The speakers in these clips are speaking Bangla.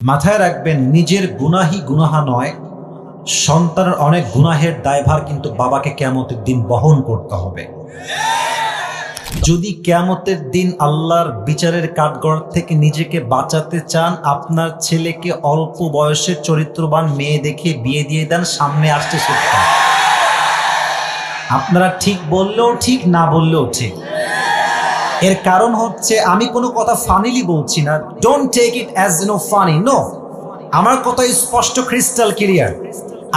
মাথায় রাখবেন, নিজের গুনাহই গুনাহা নয়, সন্তানের অনেক গুনাহের দায়ভার কিন্তু বাবাকে কিয়ামতের দিন বহন করতে হবে। যদি কিয়ামতের দিন আল্লাহর বিচারের কাঠগড় থেকে নিজেকে বাঁচাতে চান, আপনার ছেলেকে অল্প বয়সে চরিত্রবান মেয়ে দেখে বিয়ে দিয়ে দেন, সামনে আসতে শিক্ষা। আপনারা ঠিক বললেও ঠিক, না বললেও ঠিক। এর কারণ হচ্ছে, আমি কোনো কথা ফানিলি বলছি না, don't take it as funny, no. আমার কথা স্পষ্ট, ক্রিস্টাল ক্লিয়ার।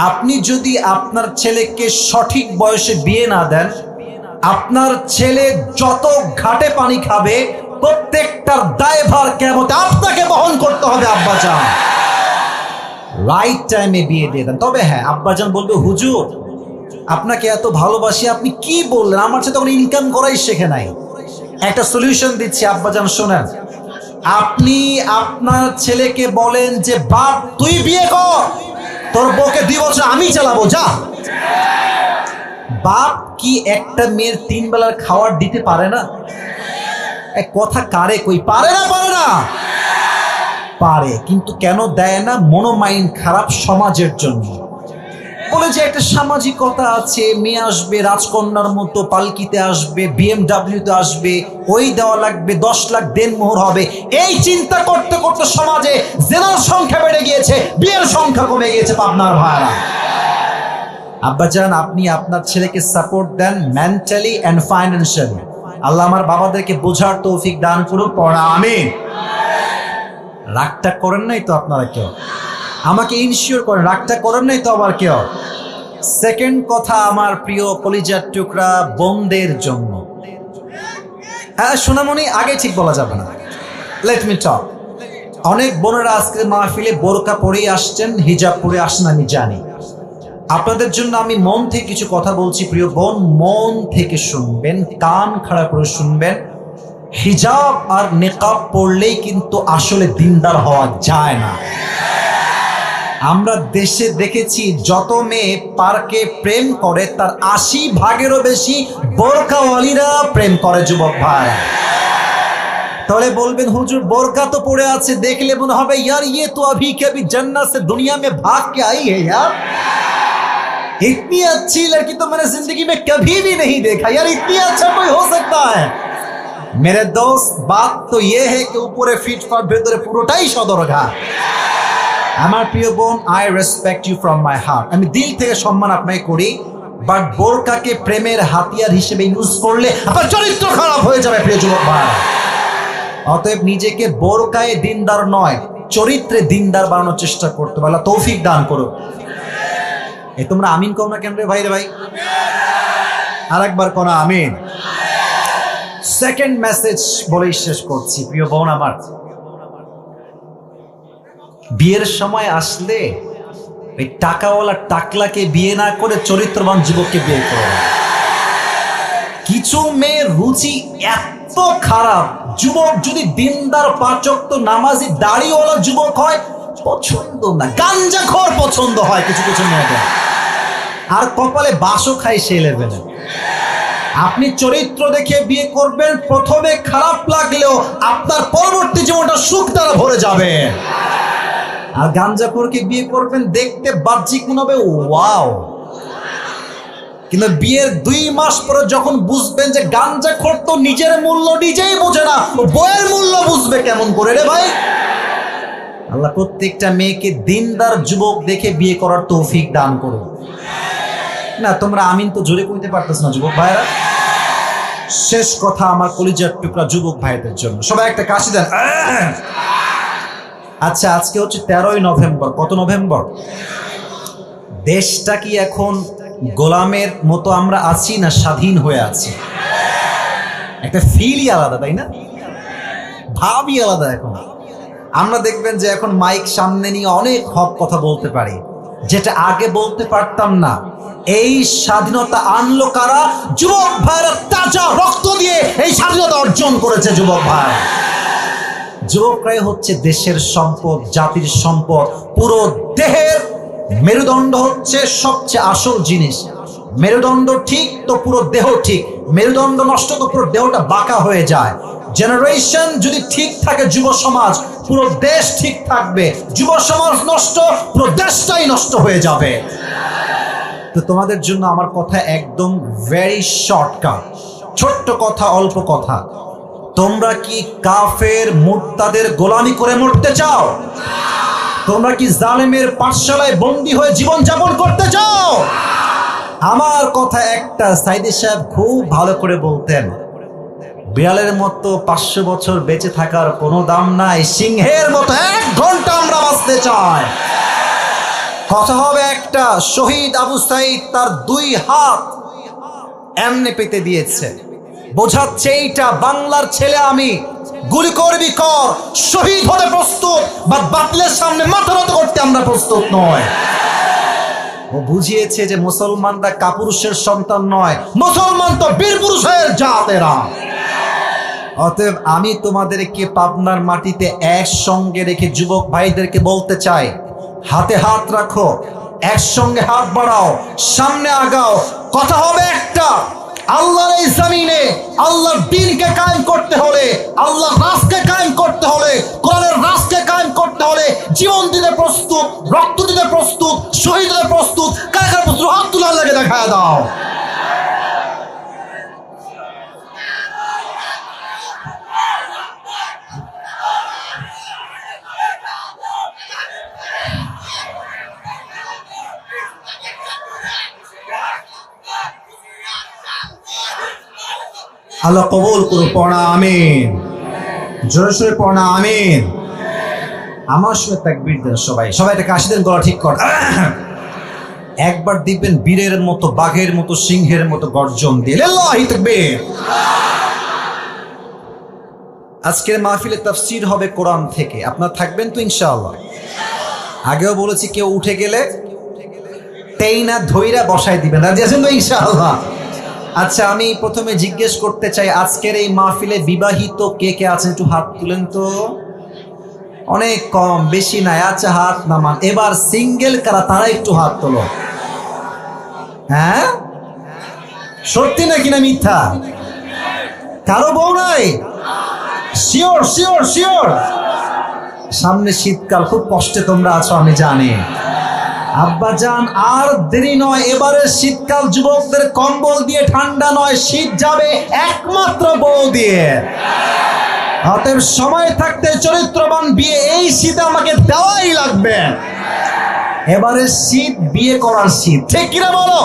আপনি যদি আপনার ছেলেকে সঠিক বয়সে বিয়ে না দেন, আপনার ছেলে যত ঘাটে পানি খাবে প্রত্যেকটার দায়ভার কিয়ামতে আপনাকে বহন করতে হবে। আব্বাজান রাইট টাইমে বিয়ে দিয়ে দেন। তবে হ্যাঁ, আব্বাজান বলবে, হুজুর আপনাকে এত ভালোবাসি, আপনি কি বললেন, আমার সাথে তখন ইনকাম করাই শেখে নাই। একটা সলিউশন দিচ্ছি আব্বাজান, শোনেন। আপনি আপনার ছেলেকে বলেন যে, বাপ তুই বিয়ে কর, তোর বউকে 2 বছর আমি চালাবো, যা। বাপ কি একটা মেয়ের 3 বেলার খাবার দিতে পারে না? এক কথা কারে কই, পারে না? পারে না? পারে, কিন্তু কেন দেয় না? মনোমাইন্ড খারাপ সমাজের জন্য। বলে যে একটা সামাজিকতা আছে, মেয়ে আসবে রাজকন্যার মতো, পালকিতে আসবে, BMW-তে আসবে, ওই দেওয়া লাগবে, 10 লাখ দেনমোহর হবে। এই চিন্তা করতে করতে সমাজে জেনার সংখ্যা বেড়ে গিয়েছে, বিয়ের সংখ্যা কমে গিয়েছে। পাবনার ভাইরা, আব্বাজান আপনি আপনার ছেলেকে সাপোর্ট দেন মেন্টালি অ্যান্ড ফাইন্যান্সিয়ালি। আল্লাহ আমার বাবাদেরকে বোঝার তৌফিক দান করুন, পড়া আমিন। রাগটা করেন নাই তো আপনারা কেউ? আমাকে ইনশিওর করেন, রাগটা করেন নাই তো আবার কেউ? সেকেন্ড কথা, আমার প্রিয় কলিজার টুকরা বোনদের জন্য। হ্যাঁ সোনামণি, আগে ঠিক বলা যাবে না, লেট মি টক। অনেক বোনেরা আজকের মাহফিলে বোরকা পরেই আসছেন, হিজাব পরে আসেন, আমি জানি। আপনাদের জন্য আমি মন থেকে কিছু কথা বলছি। প্রিয় বোন, মন থেকে শুনবেন, কান খাড়া করে শুনবেন। হিজাব আর নেকাব পড়লেই কিন্তু আসলে দিনদার হওয়া যায় না। আমরা দেশে দেখেছি, যত মেয়ে পার্কে প্রেম করে তার 80 ভাগেরও বেশি বোরকাওয়ালিরা প্রেম করে। যুবক ভাই, তাহলে বলবেন, হুজুর বোরকা তো পড়ে আছে, দেখলে মনে হবে यार ये तो अभी के अभी जन्नत से दुनिया में भाग के आई है यार, इतनी अच्छी लड़की तो मैंने जिंदगी में कभी भी नहीं देखा यार, इतनी अच्छा कोई हो सकता है? मेरे दोस्त, बात तो ये है कि ऊपरे फिट फाट ভেতরে পুরোটাই সদরঘাট। আমার প্রিয় বোন, I respect you from my heart, আমি দিল থেকে সম্মান আপনাকে করি, বাট বোরকাকে প্রেমের হাতিয়ার হিসেবে ইউজ করলে আপনার চরিত্র খারাপ হয়ে যাবে। প্রিয় যুবক ভাই, অতএব নিজেকে বোরকায় দিনদার নয়, চরিত্রে দিনদার বানানোর চেষ্টা করতে পারলে তৌফিক দান করো। এই তোমরা আমিন কও না কেন রে ভাই? রে ভাই, আরেকবার কোন আমিন। সেকেন্ড মেসেজ বলেই শেষ করছি। প্রিয় বোন আমার, বিয়ের সময় আসলে ওই টাকাওয়ালা টাকলাকে বিয়ে না করে চরিত্রবান যুবককে বিয়ে করে। কিছু মেয়ের রুচি এত খারাপ, যুবক যদি দিনদার, 5 ওয়াক্ত নামাজি, দাড়িওয়ালা যুবক হয় পছন্দ না, গাঞ্জাখোর পছন্দ হয় কিছু কিছু মেয়েদের, আর কপালে বাসও খায় সেই লেভেলে। আপনি চরিত্র দেখে বিয়ে করবেন, প্রথমে খারাপ লাগলেও আপনার পরবর্তী জীবনটা সুখ দ্বারা ভরে যাবে। আর গাঞ্জাখোরকে বিয়ে করবেন, দেখতে বাহ্যিক মনে হবে ওয়াও, কিন্তু বিয়ের 2 মাস পরে যখন বুঝবেন যে গাঞ্জাখোর তো নিজের মূল্য নিজেই বোঝে না, বইয়ের মূল্য বুঝবে কেমন করে রে ভাই? আল্লাহ প্রত্যেকটা মেয়েকে দিনদার যুবক দেখে বিয়ে করার তৌফিক দান করুন। না তোমরা আমিন তো জোরে কইতে পারতেছ না যুবক ভাইরা। শেষ কথা আমার কলিজার টুকরা যুবক ভাইদের জন্য, সবাই একটা কাশি দেন। আচ্ছা, আজকে হচ্ছে 13ই নভেম্বর। কত নভেম্বর? দেশটা কি এখন গোলামের মতো আমরা আছি, না স্বাধীন হয়ে আছি? একটা ফিলই আলাদা, তাই না? ভাবই আলাদা। এখন আমরা দেখবেন যে এখন মাইক সামনে নিয়ে অনেক হক কথা বলতে পারি, যেটা আগে বলতে পারতাম না। এই স্বাধীনতা আনলো কারা? যুবক ভাইরা তাজা রক্ত দিয়ে এই স্বাধীনতা অর্জন করেছে। যুবক ভাই, যুবকরাই হচ্ছে দেশের সম্পদ, জাতির সম্পদ। পুরো দেহের মেরুদণ্ড হচ্ছে সবচেয়ে আসল জিনিস। মেরুদণ্ড ঠিক তো পুরো দেহ ঠিক, মেরুদণ্ড নষ্ট তো পুরো দেহটা বাঁকা হয়ে যায়। জেনারেশন যদি ঠিক থাকে, যুব সমাজ, পুরো দেশ ঠিক থাকবে। যুব সমাজ নষ্ট, পুরো দেশটাই নষ্ট হয়ে যাবে। তো তোমাদের জন্য আমার কথা একদম ভেরি শর্টকাট, ছোট্ট কথা, অল্প কথা। তোমরা কি কাফের মুরতাদের গোলামি করে মরতে চাও? তোমরা কি জালেমের পাঠশালায় বন্দী হয়ে জীবন যাপন করতে চাও? আমার কথা একটা, সাইদি সাহেব খুব ভালো করে বলতেন, বিড়ালের মতো 500 বছর বেঁচে থাকার কোনো দাম নাই, সিংহের মতো 1 ঘন্টা আমরা বাঁচতে চাই। কথা হবে একটা, শহীদ আবু সাইদ তার 2 হাত এমনি পেতে দিয়েছে, বোঝাচ্ছে এইটা বাংলার ছেলে আমি, গুলি করবি কর, শহীদ হতে প্রস্তুত, বা বাতিলের সামনে মাথা নত করতে আমরা প্রস্তুত নয়। ও বুঝিয়েছে যে মুসলমানরা কাপুরুষের সন্তান নয়, মুসলমান তো বীর পুরুষের জাতেরা। অতএব আমি তোমাদেরকে পাবনার মাটিতে একসঙ্গে রেখে যুবক ভাইদেরকে বলতে চাই, হাতে হাত রাখো, একসঙ্গে হাত বাড়াও, সামনে আগাও। কথা হবে একটা, আল্লাহর এই জমিনে আল্লাহর দ্বীনকে কায়েম করতে হলে, আল্লাহর রাষ্ট্রকে কায়েম করতে হলে, কোরআনের রাষ্ট্রকে কায়েম করতে হলে জীবন দিতে প্রস্তুত, রক্ত দিতে প্রস্তুত, শহীদ হতে প্রস্তুত। কার প্রস্তুত? হাত তুলে আল্লাহকে দেখায় দাও। আল্লাহ কবুল করুন, পড়া আমিন, জোরে সোরে পড়া আমিন। আমার সঙ্গে তাকবীর দেন সবাই, সবাই একটা কাশি দেন, গলা ঠিক কর। একবার দিবেন বীরের মতো, বাঘের মতো, সিংহের মতো গর্জন দিয়ে, লিল্লাহি তাকবীর। আজকের মাহফিলে তাফসীর হবে কোরআন থেকে, আপনারা থাকবেন তো ইনশাআল্লাহ? আগেও বলেছি, কেউ উঠে গেলে টেইনা ধইরা বসায় দিবেন, রাজি আছেন তো ইনশাআল্লাহ? আচ্ছা, আমি প্রথমে জিজ্ঞেস করতে চাই, আজকের এই মাহফিলে বিবাহিত কে কে আছেন একটু হাত তুলেন তো। অনেক কম, বেশি নাই। আচ্ছা, হাত নামান। এবার সিঙ্গেল কারা, তারা একটু হাত তোলো। হ্যাঁ, সত্যি নাকি না মিথ্যা? কারো বউ নাই? Sure sure sure? সামনে শীতকাল, খুব কষ্টে তোমরা আছো আমি জানি। আব্বাজান আর দেরি নয়, এবারে শীতকাল যুবকদের কম্বল দিয়ে ঠান্ডা নয়, শীত যাবে একমাত্র বউ দিয়ে। অতএব সময় থাকতে চরিত্রবান বিয়ে এই শীতে আমাকে দেওয়াই লাগবে। এবারে শীত বিয়ে করার শীত, ঠিক কিনা বলো?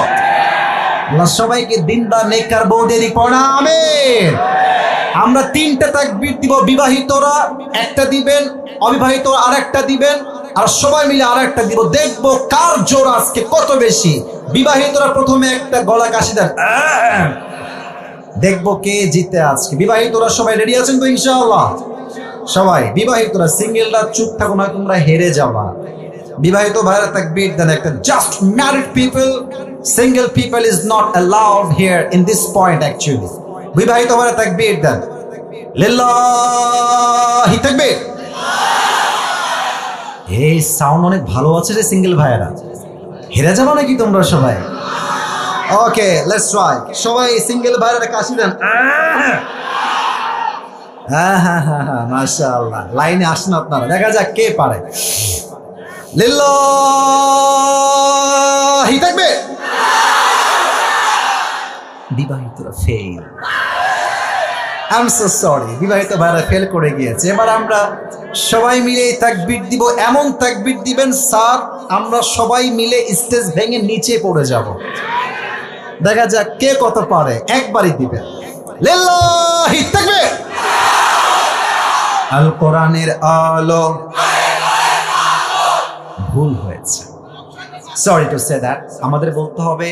আল্লাহ সবাইকে দিনদার নেককার বউ দিয়ে পড়া আমিন। আমরা 3টা তাকবীর দিব, বিবাহিতরা একটা দিবেন, অবিবাহিতরা আরেকটা দিবেন, আর সবাই মিলে আরেকটা দিব। দেখবো কার জোর আজকে কত বেশি। বিবাহিতরা প্রথমে একটা গলা কাশি দেন, দেখবো কে জিতে আজকে। বিবাহিতরা সবাই রেডি আছেন তো ইনশাআল্লাহ? সবাই বিবাহিতরা, সিঙ্গেলরা চুপ থাকো না, তোমরা হেরে যাবা। বিবাহিত ভাইরা তাকবীর দেন একটা। Just married people, single people is not allowed here in this point actually. বিবাহিত ভাইরা তাকবীর দেন, লিল্লাহি তাকবীর। এই সাউন্ড অনেক ভালো আছে রে সিঙ্গেল ভাইরা, হেরে যাবো নাকি তোমরা সবাই? ওকে, লেটস ট্রাই। সবাই সিঙ্গেল ভাইরা কাশি দেন। হ্যাঁ হ্যাঁ হ্যাঁ হ্যাঁ, মাশাআল্লাহ। লাইনে আসেন আপনারা, দেখা যাক কে পারে। লিল্লাহি তাকবীর। বিবাহিতরা fail. I am so sorry, বিবাহিত ভাইরা ফেল করে গিয়েছে। এবার আমরা সবাই মিলে তাকবীর দিব, এমন তাকবীর দিবেন স্যার আমরা সবাই মিলে স্টেজ ভেঙে নিচে পড়ে যাব। দেখা যাক কে কত পারে, একবারই দিবেন। লিল্লাহি তাকবীর। আল কোরআনের আলো। ভুল হয়েছে, সরি টু সে দ্যাট। আমাদের বলতে হবে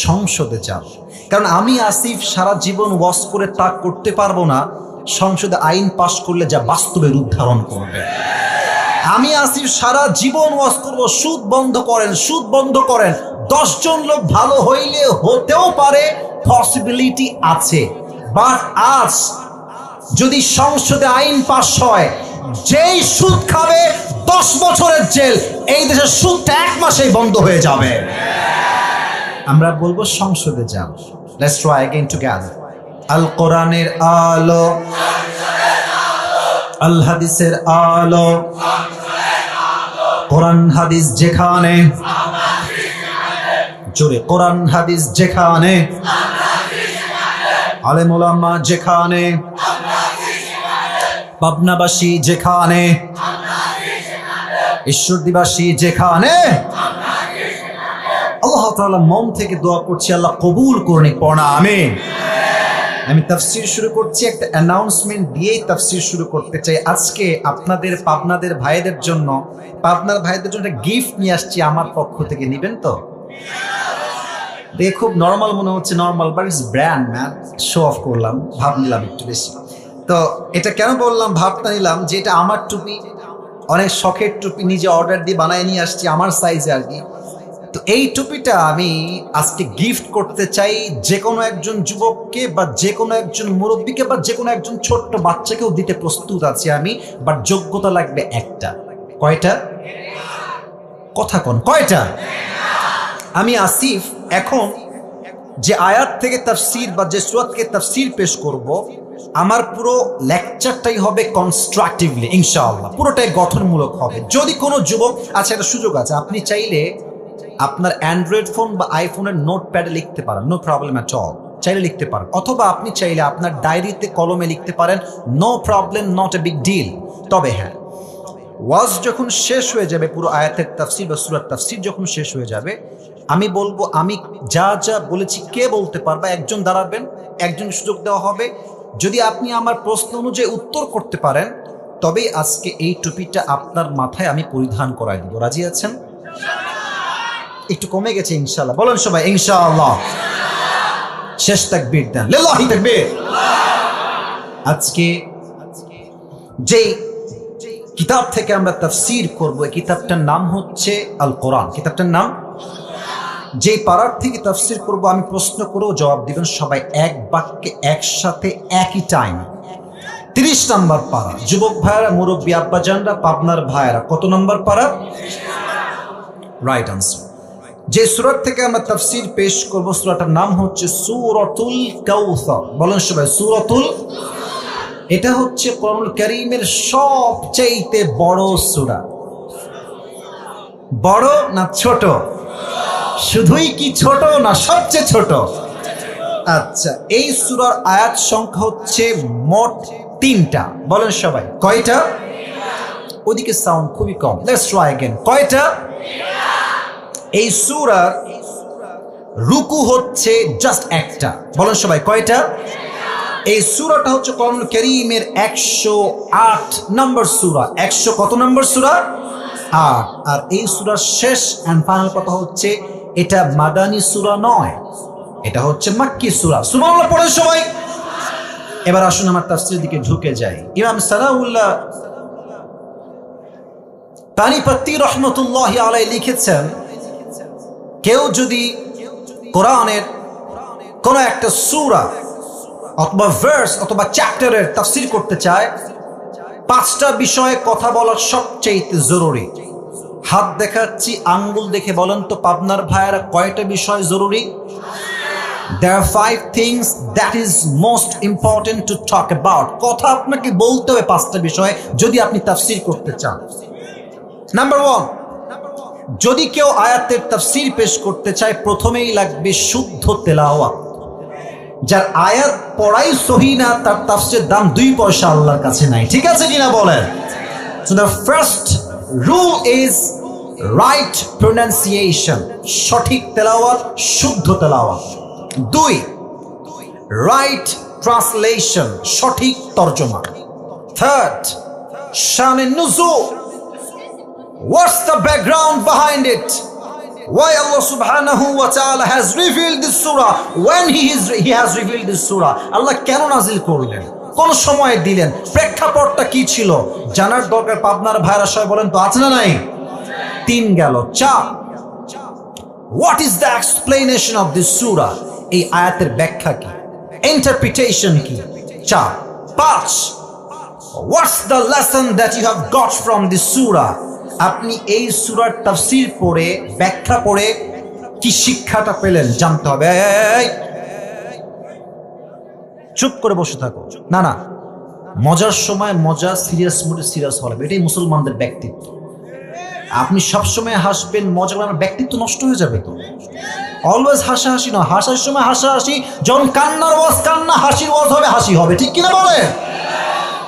সংসদে যান, কারণ আমি আসিফ সারা জীবন ওয়াজ করে তা করতে পারবো না। সংসদে আইন পাশ করলে যা বাস্তবে রূপ ধারণ করবে। আমি আসিফ সারা জীবন ওয়াজ করবো, সুদ বন্ধ করেন, সুদ বন্ধ করেন। 10 জন লোক ভালো হইলে হতেও পারে, পসিবিলিটি আছে। বাট আজ যদি সংসদে আইন পাশ হয়, যেই সুদ খাবে 10 বছরের জেল, এই দেশের সুদটা 1 মাসেই বন্ধ হয়ে যাবে। আমরা বলবো সংসদে যান। Let's try again together. আল কোরআনের আলো। আল হাদিসের আলো, কোরআন হাদিস যেখানে, জোরে কোরআন হাদিস যেখানে, আলেম ওলামা যেখানে, পাবনাবাসী যেখানে, ঈশ্বরদীবাসী যেখানে, আল্লাহ তাআলা মন থেকে দোয়া করছি, আল্লাহ কবুল করুন, পড়া আমিন। আমি তাফসীর শুরু করছি, একটা অ্যানাউন্সমেন্ট দিয়েই তাফসীর শুরু করতে চাই। আজকে আপনাদের পাবনাদের ভাইদের জন্য, পাবনার ভাইদের জন্য একটা গিফট নিয়ে আসছি আমার পক্ষ থেকে, নিবেন তো? দেখে খুব নর্মাল মনে হচ্ছে, normal but it's brand man, show off করলাম, ভাব নিলাম একটু বেশি। তো এটা কেন বললাম, ভাবটা নিলাম যে এটা আমার টুপি, অনেক শখের টুপি, নিজে অর্ডার দিয়ে বানায় নিয়ে আসছি আমার সাইজে আর কি। তো এই টুপিটা আমি আজকে গিফট করতে চাই যে কোনো একজন যুবককে, বা যে কোনো একজন মুরব্বীকে, বা যে কোনো একজন ছোট্ট বাচ্চাকেও দিতে প্রস্তুত আছি আমি, বাট যোগ্যতা লাগবে একটা। কয়টা? কথা কোন কয়টা? আমি আসিফ এখন যে আয়াত থেকে তাফসীর বা যে সূরা থেকে তাফসীর পেশ করব, আমার পুরো লেকচারটাই হবে কনস্ট্রাকটিভলি ইনশাআল্লাহ, পুরোটাই গঠনমূলক হবে। যদি কোনো যুবক, আচ্ছা একটা সুযোগ আছে, আপনি চাইলে আপনার অ্যান্ড্রয়েড ফোন বা আইফোনের নোটপ্যাডে লিখতে পারেন, নো প্রবলেম অ্যাট অল, চাইলে লিখতে পারেন। অথবা আপনি চাইলে আপনার ডায়েরিতে কলমে লিখতে পারেন, no problem, not a big deal. তবে হ্যাঁ, ওয়াজ যখন শেষ হয়ে যাবে, পুরো আয়াতের তাফসীর বা সূরার তাফসীর যখন শেষ হয়ে যাবে, আমি বলবো আমি যা যা বলেছি কে বলতে পারবা, একজন দাঁড়াবেন, একজন সুযোগ দেওয়া হবে। যদি আপনি আমার প্রশ্ন অনুযায়ী উত্তর করতে পারেন, তবেই আজকে এই টুপিটা আপনার মাথায় আমি পরিধান করাই দিব। রাজি আছেন? একটু কমে গেছে ইনশাআল্লাহ, বলেন সবাই ইনশাআল্লাহ। শেষ তাকবীর দেন, লিল্লাহি তাকবীর। আজকে যেই কিতাব থেকে আমরা তাফসীর করব, এই কিতাবটার নাম হচ্ছে আল কোরআন। কিতাবটার নাম, যে পারার থেকে তাফসীর করব আমি প্রশ্ন করেও জবাব দিবেন সবাই এক বাক্যে একসাথে একই টাইম। 30 নম্বর পারা। যুবক ভাইয়েরা, মুরব্বী আব্বাজানরা, পাবনার ভাইয়েরা, কত নম্বর পারা? Right answer. যে সূরা থেকে আমরা তাফসীর পেশ করব, সূরাটার নাম হচ্ছে সূরাতুল কাউসার। বলেন সবাই সূরাতুল। এটা হচ্ছে কোরআনুল কারীমের সবচেয়ে বড় সূরা। বড় না ছোট? শুধুই কি ছোট না সবচেয়ে ছোট? আচ্ছা, এই সূরার আয়াত সংখ্যা হচ্ছে মোট 3টা। বলেন সবাই কয়টা? ওদিকে সাউন্ড খুবই কম, লেটস ট্রাই अगेन। কয়টা? এই সূরার রুকু হচ্ছে জাস্ট একটা। বলেন সবাই কয়টা? এই সূরাটা হচ্ছে কোরআনুল কারীমের 108 নম্বর সূরা। 100 কত নম্বর সূরা? 8। আর এই সূরার শেষ এন্ড ফাইনাল কথা হচ্ছে, এটা মাদানী সূরা নয়, এটা হচ্ছে মাক্কি সূরা। সুবহানাল্লাহ পড়েন সবাই। এবার আসুন আমার তাফসীরের দিকে ঢুকে যাই। ইমাম সানাউল্লাহ পানিপত্তি রহমতুল্লাহি আলাইহি লিখেছেন, কেউ যদি কোরআনের কোন একটা সূরা অথবা ভার্স অথবা চ্যাপ্টারের তাফসীর করতে চায়, 5টা বিষয়ে কথা বলা সবচেয়ে জরুরি। হাত দেখাচ্ছি, আঙ্গুল দেখে বলেন তো পাবনার ভাইয়েরা, কয়টা বিষয় জরুরি? There are 5 things that is most important to talk about. কথা আপনাকে বলতে হবে 5টা বিষয় যদি আপনি তাফসীর করতে চান। নাম্বার 1, যদি কেউ আয়াতের তাফসীর পেশ করতে চায়, প্রথমেই লাগবে শুদ্ধ তেলাওয়াত। যার আয়াত পড়াই সহি না, তার তাফসীরের দাম 2 পয়সা আল্লাহর কাছে নাই। ঠিক আছে কিনা বলেন? So the first rule is right pronunciation, সঠিক তেলাওয়াত, শুদ্ধ তেলাওয়াত। 2, right translation, সঠিক তরজমা। 3rd, Shaan নুজুল, what's the background behind it? Why Allah subhanahu wa ta'ala has revealed this surah when he has revealed this surah? Allah কেন নাজিল করলেন, কোন সময়ে দিলেন, প্রেক্ষাপটটা কি ছিল, জানার দরকার। পাবনার ভাইরা সবাই বলেন তো আছে না নাই? 3 গেল। 4, what is the explanation of this surah? এই আয়াতের ব্যাখ্যা কি, ইন্টারপ্রিটেশন কি? 4, 5, what's the lesson that you have got from this surah? আপনি এই সূরার তাফসীর পড়ে, ব্যাখ্যা পড়ে কি শিক্ষাটা পেলেন জানতে হবে। চুপ করে বসে থাকো, না না মজার সময় মজা, সিরিয়াস মুডে সিরিয়াস হওয়া লাগবে। এটাই মুসলমানদের ব্যক্তিত্ব। আপনি সবসময় হাসবেন, মজা করার ব্যক্তিত্ব নষ্ট হয়ে যাবে তো। অলওয়েজ হাসাহাসি নয়, হাসার সময় হাসাহাসি, যখন কান্নার ওয়াজ কান্না, হাসির ওয়াজ হবে হাসি হবে, ঠিক কিনা বলে?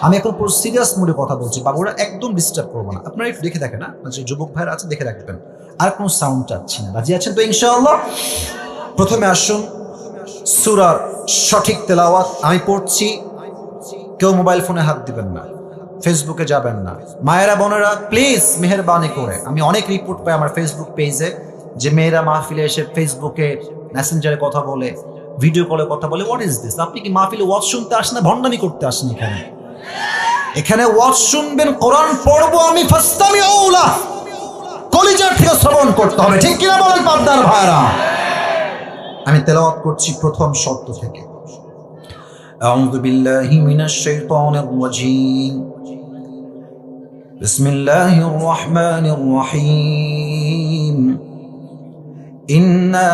আমি এখন পুরো সিরিয়াস মুডে কথা বলছি, বাবুরা একদম ডিস্টার্ব করবো না। আপনারা একটু দেখে দেখেন, না যে যুবক ভাইরা আছে দেখে রাখবেন। আর কোনো সাউন্ড চাচ্ছি না, রাজি আছেন তো ইনশাআল্লাহ? প্রথমে আসুন সূরার সঠিক তেলাওয়াত আমি পড়ছি। কেউ মোবাইল ফোনে হাত দিবেন না, ফেসবুকে যাবেন না। মায়েরা বোনেরা প্লিজ মেহেরবানি করে, আমি অনেক রিপোর্ট পাই আমার ফেসবুক পেজে যে মেয়েরা মাহফিলে এসে ফেসবুকে মেসেঞ্জারে কথা বলে, ভিডিও কলে কথা বলে। What is this? আপনি কি মাহফিলে ওয়াজ শুনতে আসেন না ভণ্ডামি করতে আসেন? এখানে ওয়াজ শুনবেন, কোরআন পড়বো আমি, ফাস্তামিউলা, কলিজার থেকে শ্রবণ করতে হবে, ঠিক কিনা বলেন পাবনার ভাইরা? আমি তেলাওয়াত করছি প্রথম শব্দ থেকে। আউযু বিল্লাহি মিনাশ শাইতানির রাজীম। বিসমিল্লাহির রহমানির রহিম। ইন্না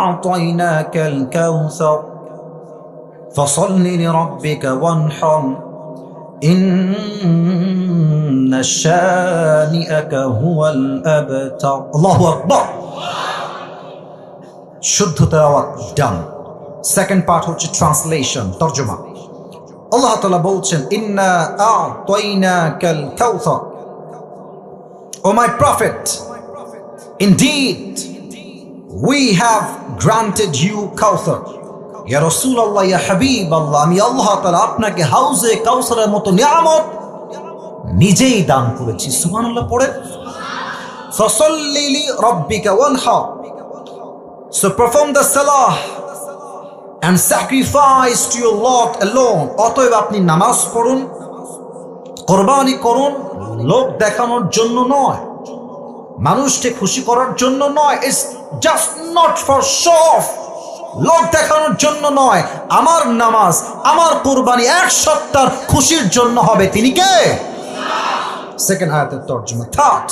আ'তাইনাকাল কাউসার ফাসাল্লি লিরাব্বিকা ওয়ানহার ইন্না শানিআকা হুয়াল আবতার। আল্লাহু আকবার। শুদ্ধ তেলাওয়াত ডান। সেকেন্ড পার্ট হচ্ছে ট্রান্সলেশন, তরজমা। আল্লাহ তাআলা বলছেন, ইন্না আ'তাইনাকাল কাউসার, O my prophet, indeed we have granted you Kauthar. Ya Rasulullah, ya Habib Allah, আমি আল্লাহ তাআলা আপনাকে হাউজে কাউসারের মতো নিয়ামত নিজেই দান করেছি। সুবহানাল্লাহ পড়ে। ফাসাল্লি লিরাব্বিকা ওয়ানহার, so perform the salah and sacrifice to your Lord alone. অতএব আপনি নামাজ পড়ুন, কোরবানি করুন, লোক দেখানোর জন্য নয়, মানুষকে খুশি করার জন্য নয়। It's just not for show off, লোক দেখানোর জন্য নয়। আমার নামাজ, আমার কোরবানি এক সপ্তাহ খুশির জন্য হবে। তিনি কে? সেকেন্ড আয়াতের তরজমা। থার্ড,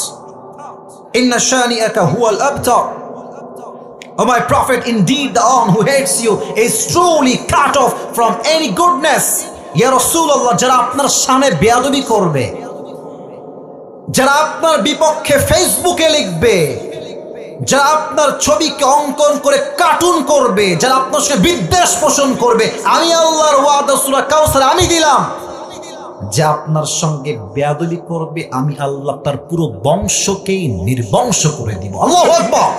ইন্না শানিআকা হুয়াল আবতার, O my prophet, indeed the one who hates you is truly cut off from any goodness. Ya Rasulullah, যারা আপনার সামনে বেয়াদবি করবে, যারা আপনার বিপক্ষে ফেসবুকে লিখবে, যারা আপনার ছবিকে অঙ্কন করে কার্টুন করবে, যারা আপনার সঙ্গে বিদ্বেষ পোষণ করবে, আমি আল্লাহর ওয়াদা সূরা কাউসার আমি দিলাম, যে আপনার সঙ্গে বেয়াদবি করবে, আমি আল্লাহ তার পুরো বংশকেই নির্বংশ করে দিব। আল্লাহু আকবার।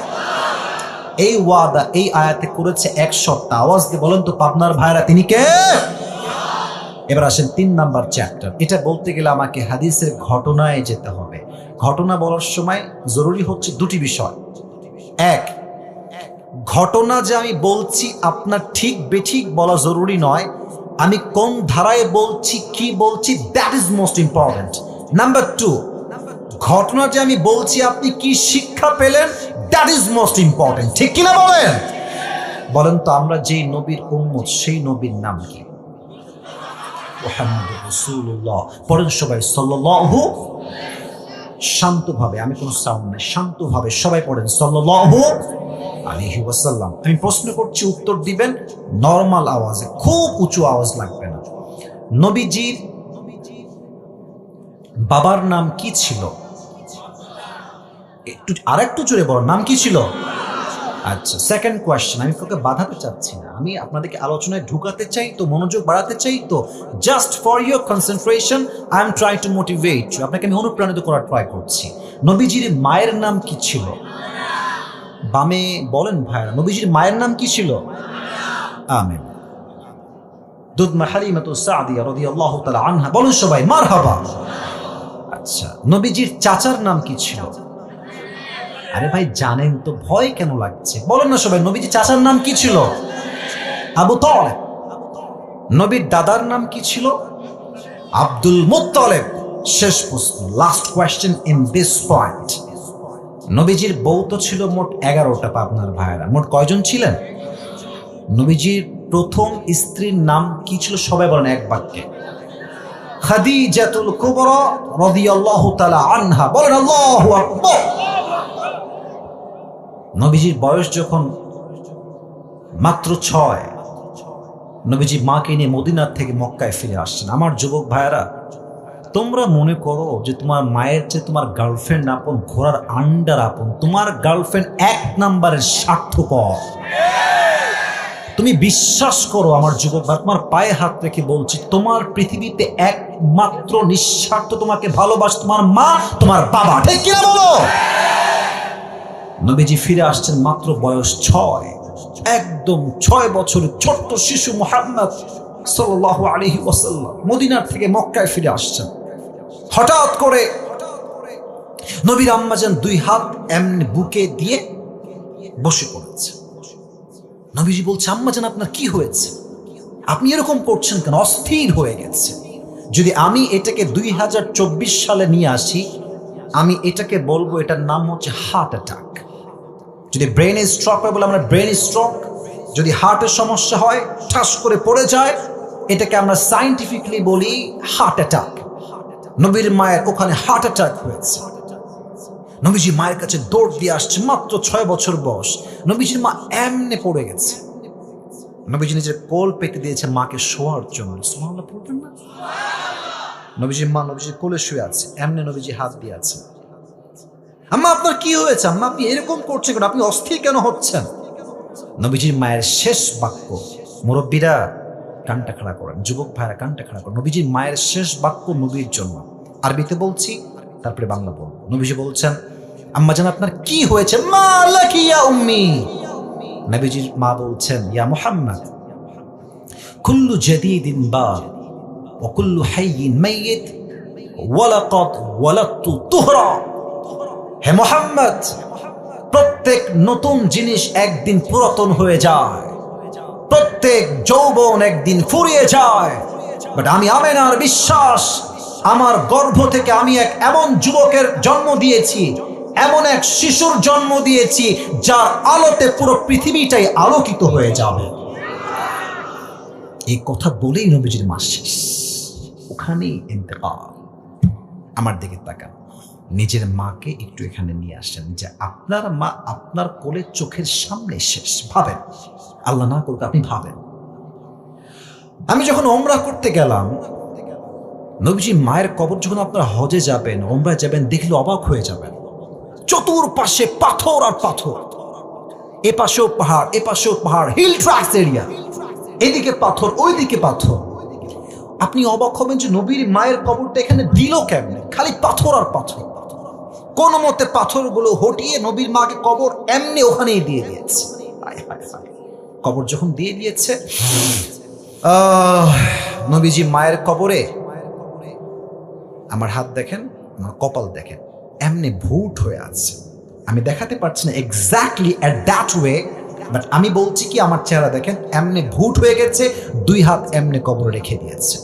এই ওয়াদা এই আয়াতে করেছে এক সপ্তাহ। আওয়াজ দিয়ে বলেন তো পাবনার ভাইরা, তিনি কে? এবার আসেন 3 নাম্বার চ্যাপ্টার। এটা বলতে গেলে আমাকে হাদিসের ঘটনায় যেতে হবে। ঘটনা বলার সময় জরুরি হচ্ছে দুটি বিষয়। এক, ঘটনা যে আমি বলছি আপনার ঠিক বেঠিক বলা জরুরি নয়, আমি কোন ধারায় বলছি, কি বলছি, that is most important. Number 2, ঘটনা যে আমি বলছি আপনি কি শিক্ষা পেলেন, দ্যাট ইজ মোস্ট ইম্পর্টেন্ট, ঠিক কিনা বলেন? বলেন তো আমরা যেই নবীর উম্মত সেই নবীর নাম কি? মুহাম্মদুর রাসূলুল্লাহ। পড়েন সবাই সাল্লাল্লাহু। শান্তভাবে, আমি কোনো সাউন্ড নাই, শান্তভাবে সবাই পড়েন সাল্লাল্লাহু আলাইহি ওয়াসাল্লাম। আমি প্রশ্ন করছি, উত্তর দিবেন নরমাল আওয়াজে, খুব উঁচু আওয়াজ লাগবে না। নবীজির বাবার নাম কি ছিল? একটু আরেকটু জোরে বলো, নাম কি ছিল? আচ্ছা, সেকেন্ড কোয়েশ্চেন। আমি কাউকে বাধাতে চাচ্ছি না, আমি আপনাদেরকে আলোচনায় ঢুকাতে চাই তো, মনোযোগ বাড়াতে চাই তো। Just for your concentration I am trying to motivate you, আপনাকে আমি অনুপ্রাণিত করার ট্রাই করছি। নবীজির মায়ের নাম কি ছিল? বামে বলেন ভাইরা, নবীজির মায়ের নাম কি ছিল? আমিন। দুধমা হালিমাতু সাদিয়া রাদিয়াল্লাহু তাআলা আনহা, বলুন সবাই মারহাবা। আচ্ছা, নবীজির চাচার নাম কি ছিল? আরে ভাই জানেন তো, ভয় কেন লাগছে? বলেন না সবাই, নবীজি চাচার নাম কি ছিল? আবু তালেব। নবীর দাদার নাম কি ছিল? Abdul Muttalib. শেষ প্রশ্ন, last question in this point. নবীজির বউ তো ছিল মোট 11টা। পাবনার ভাইরা, মোট কয়জন ছিলেন? নবীজির প্রথম স্ত্রীর নাম কি ছিল? সবাই বলেন এক বাক্যে। খাদিজাতুল কুবরা রাদিয়াল্লাহু তাআলা আনহা। বলেন আল্লাহু আকবার। নবীজির বয়স যখন মাত্র 6, নবীজি মাকে নিয়ে মদিনার থেকে মক্কায় ফিরে আসছেন। আমার যুবক ভাইয়েরা, তোমরা মনে করো যে তোমার মায়ের চেয়ে তোমার গার্লফ্রেন্ড আপন, ঘোড়ার আন্ডার আপন। তোমার গার্লফ্রেন্ড 1 নাম্বারের স্বার্থপর। তুমি বিশ্বাস করো আমার যুবক ভাই, তোমার পায়ে হাত রেখে বলছি, তোমার পৃথিবীতে একমাত্র নিঃস্বার্থ তোমাকে ভালোবাসে তোমার মা, তোমার বাবা। ঠিক কিনা বলো? নবীজি ফিরে আসছেন মাত্র বয়স 6, একদম 6 বছরের ছোট্ট শিশু মুহাম্মদ সাল্লাল্লাহু আলাইহি ওয়াসাল্লাম মদিনার থেকে মক্কায় ফিরে আসছেন। হঠাৎ করে নবীর আম্মাজান 2 হাত এমনি বুকে দিয়ে বসে পড়েছে। নবীজি বলছে, আম্মাজান আপনার কি হয়েছে? আপনি এরকম করছেন কেন? অস্থির হয়ে গেছে। যদি আমি এটাকে 2024 সালে নিয়ে আসি, আমি এটাকে বলবো এটার নাম হচ্ছে হার্ট অ্যাটাক। যদি ব্রেন স্ট্রোক হয় বলে আমরা ব্রেন স্ট্রোক। যদি হার্টের সমস্যা হয়, ঠাস করে পড়ে যায়, এটাকে আমরা সায়েন্টিফিকলি বলি হার্ট অ্যাটাক। নবীর মায়ের ওখানে হার্ট অ্যাটাক হয়েছে। নবীজি মায়ের কাছে দৌড় দিয়ে আসছে, মাত্র 6 বছর বয়স। নবীজির মা এমনে পড়ে গেছে। নবীজি নিজের কোল পেতে দিয়েছে মাকে শোয়ার জন্য। সুবহানাল্লাহ পড়বেন না? নবীজির মা নবীজির কোলে শুয়ে আছে, এমনে নবীজি হাত দিয়ে আছে। আম্মা আপনার কি হয়েছে? আম্মা আপনি এরকম করছেন কেন? আপনি অস্থির কেন হচ্ছেন? নবীজির মায়ের শেষ বাক্য, মুরব্বীরা কানটা খাড়া করেন, যুবক ভাইরা কানটা খাড়া করেন। নবীজির মায়ের শেষ বাক্য নবীর জন্য, আরবিতে বলছি, তারপরে বাংলা বলব। নবীজি বলছেন, আম্মা জান আপনার কি হয়েছে? মা লাকি ইয়া উম্মি। নবীজির মা বলছেন, ইয়া মুহাম্মদ, কুল্লু জাদীদিন বাদ ওয়া কুল্লু হাইয়িন মাইয়িত ওয়া লাকাদ ওয়ালাদতু তুহরা। হে মুহাম্মদ, প্রত্যেক নতুন জিনিস একদিন পুরাতন হয়ে যায়, প্রত্যেক যৌবন একদিন ফুরিয়ে যায়। বাট আমি আমেনার বিশ্বাস, আমার গর্ভ থেকে আমি এক এমন যুবকের জন্ম দিয়েছি, এমন এক শিশুর জন্ম দিয়েছি, যার আলোতে পুরো পৃথিবীটাই আলোকিত হয়ে যাবে। এই কথা বলেই নবীজির মা শেষ, ওখানেই ইন্তেকাল। আমার দিকে তাকান, নিজের মাকে একটু এখানে নিয়ে আসেন, যে আপনার মা আপনার কোলে চোখের সামনে শেষ। ভাবেন, আল্লাহ না করুক, আপনি ভাবেন। আমি যখন ওমরা করতে গেলাম, নবীজি মায়ের কবর, যখন আপনারা হজে যাবেন, ওমরায় যাবেন, দেখলে অবাক হয়ে যাবেন। চতুর্পাশে পাথর আর পাথর, এ পাশেও পাহাড়, এ পাশেও পাহাড়, হিল ট্রাক্স এরিয়া, এদিকে পাথর, ওইদিকে পাথর। আপনি অবাক হবেন যে নবীর মায়ের কবরটা এখানে দিল কেমনে? খালি পাথর আর পাথর। কোন মতে পাথরগুলো হটিয়ে নবীর মাকে কবর এমনি ওখানেই দিয়ে দিয়েছে। কবর যখন দিয়ে দিয়েছে, নবীজি মায়ের কবরে, আমার হাত দেখেন, আমার কপাল দেখেন, এমনি ভুট হয়ে আছে। আমি দেখাতে পারছি না exactly at that way, but আমি বলছি কি, আমার চেহারা দেখেন এমনি ভুট হয়ে গেছে, 2 হাত এমনি কবরে রেখে দিয়েছে।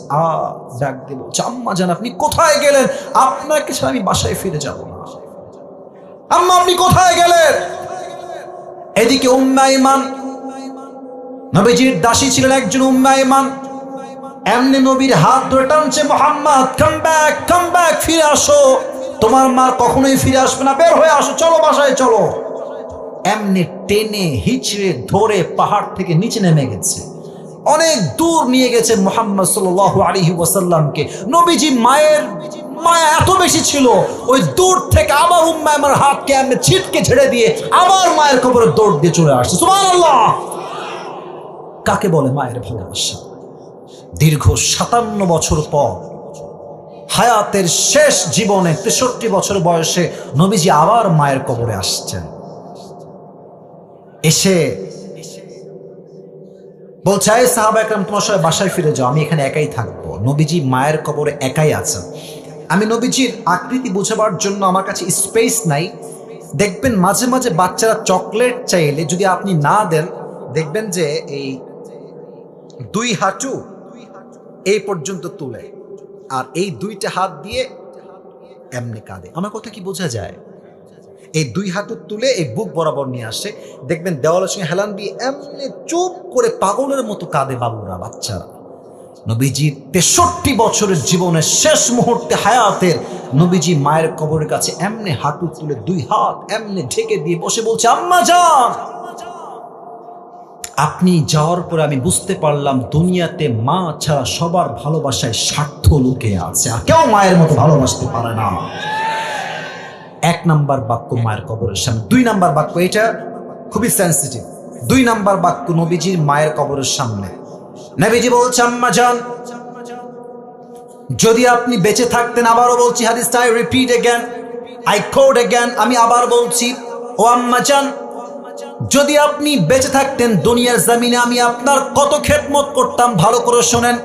ডাক দিয়ে বলছে, আম্মা জান আপনি কোথায় গেলেন? আপনাকে ছাড়া আমি বাসায় ফিরে যাব না। আম্মা আপনি কোথায় গেলেন? এদিকে উম্মে আইমান, নবীজির দাসী ছিলেন একজন উম্মে আইমান, এমনি নবীর হাত ধরে টানছে, Muhammad come back, come back, ফিরে আসো, তোমার মা কখনোই ফিরে আসবে না, বের হয়ে আসো, চলো বাসায় চলো। এমনি টেনে হিচড়ে ধরে পাহাড় থেকে নিচে নেমে গেছে, অনেক দূর নিয়ে গেছে মুহাম্মদ সাল্লাল্লাহু আলাইহি ওয়াসাল্লামকে। নবীজি মায়ের মায়া এত বেশি ছিল, ওই দূর থেকে আবার উম্মে আইমানের হাতকে এমনি ছিটকে ছেড়ে দিয়ে আবার মায়ের কবরে দৌড় দিয়ে চলে আসছে। সুবহানাল্লাহ! কাকে বলে মায়ের ভালোবাসা? দীর্ঘ 57 বছর পর, হায়াতের শেষ জীবনে 63 বছর বয়সে নবীজি আবার মায়ের কবরে আসছেন। এসে বলছে, এই সাহাবা একরাম তোমার সবাই বাসায় ফিরে যাও, আমি এখানে একাই থাকবো। নবীজি মায়ের কবরে একাই আছেন। আমি নবীজির আকৃতি বোঝাবার জন্য আমার কাছে স্পেস নাই। দেখবেন মাঝে মাঝে বাচ্চারা চকলেট চাইলে যদি আপনি না দেন, দেখবেন যে এই 2 হাঁটু এই পর্যন্ত তুলে, আর এই 2টা হাত দিয়ে এমনি কাঁদে। আমার কথা কি বোঝা যায়? এই 2 হাঁটু তুলে এই বুক বরাবর নিয়ে আসে, দেখবেন দেওয়ালের সঙ্গে হেলান দিয়ে এমনি চুপ করে পাগলের মতো কাঁদে বাবুরা, বাচ্চারা। নবীজির 63 বছরের জীবনের শেষ মুহূর্তে হায়াতের নবীজি মায়ের কবরের কাছে এমনি হাঁটু তুলে 2 হাত এমনি ঢেকে দিয়ে বসে বলছে, আম্মা জান আপনি যাওয়ার পরে আমি বুঝতে পারলাম দুনিয়াতে মা ছাড়া সবার ভালোবাসায় স্বার্থ লুকিয়ে আছে, আর কেউ মায়ের মতো ভালোবাসতে পারে না। এক নাম্বার বাক্য মায়ের কবরের সামনে। দুই নাম্বার বাক্য, এটা খুবই সেন্সিটিভ। দুই নাম্বার বাক্য নবীজির মায়ের কবরের সামনে। নবীজি বলছে, আম্মা জান, যদি আপনি বেঁচে থাকতেন, আবারও বলছি হাদিসটা, I repeat again, I quote again, আমি আবার বলছি, ও আম্মা জান, যদি আপনি বেঁচে থাকতেন দুনিয়ার জমিনে আমি আপনার কত খেদমত করতাম। ভালো করে শোনেন,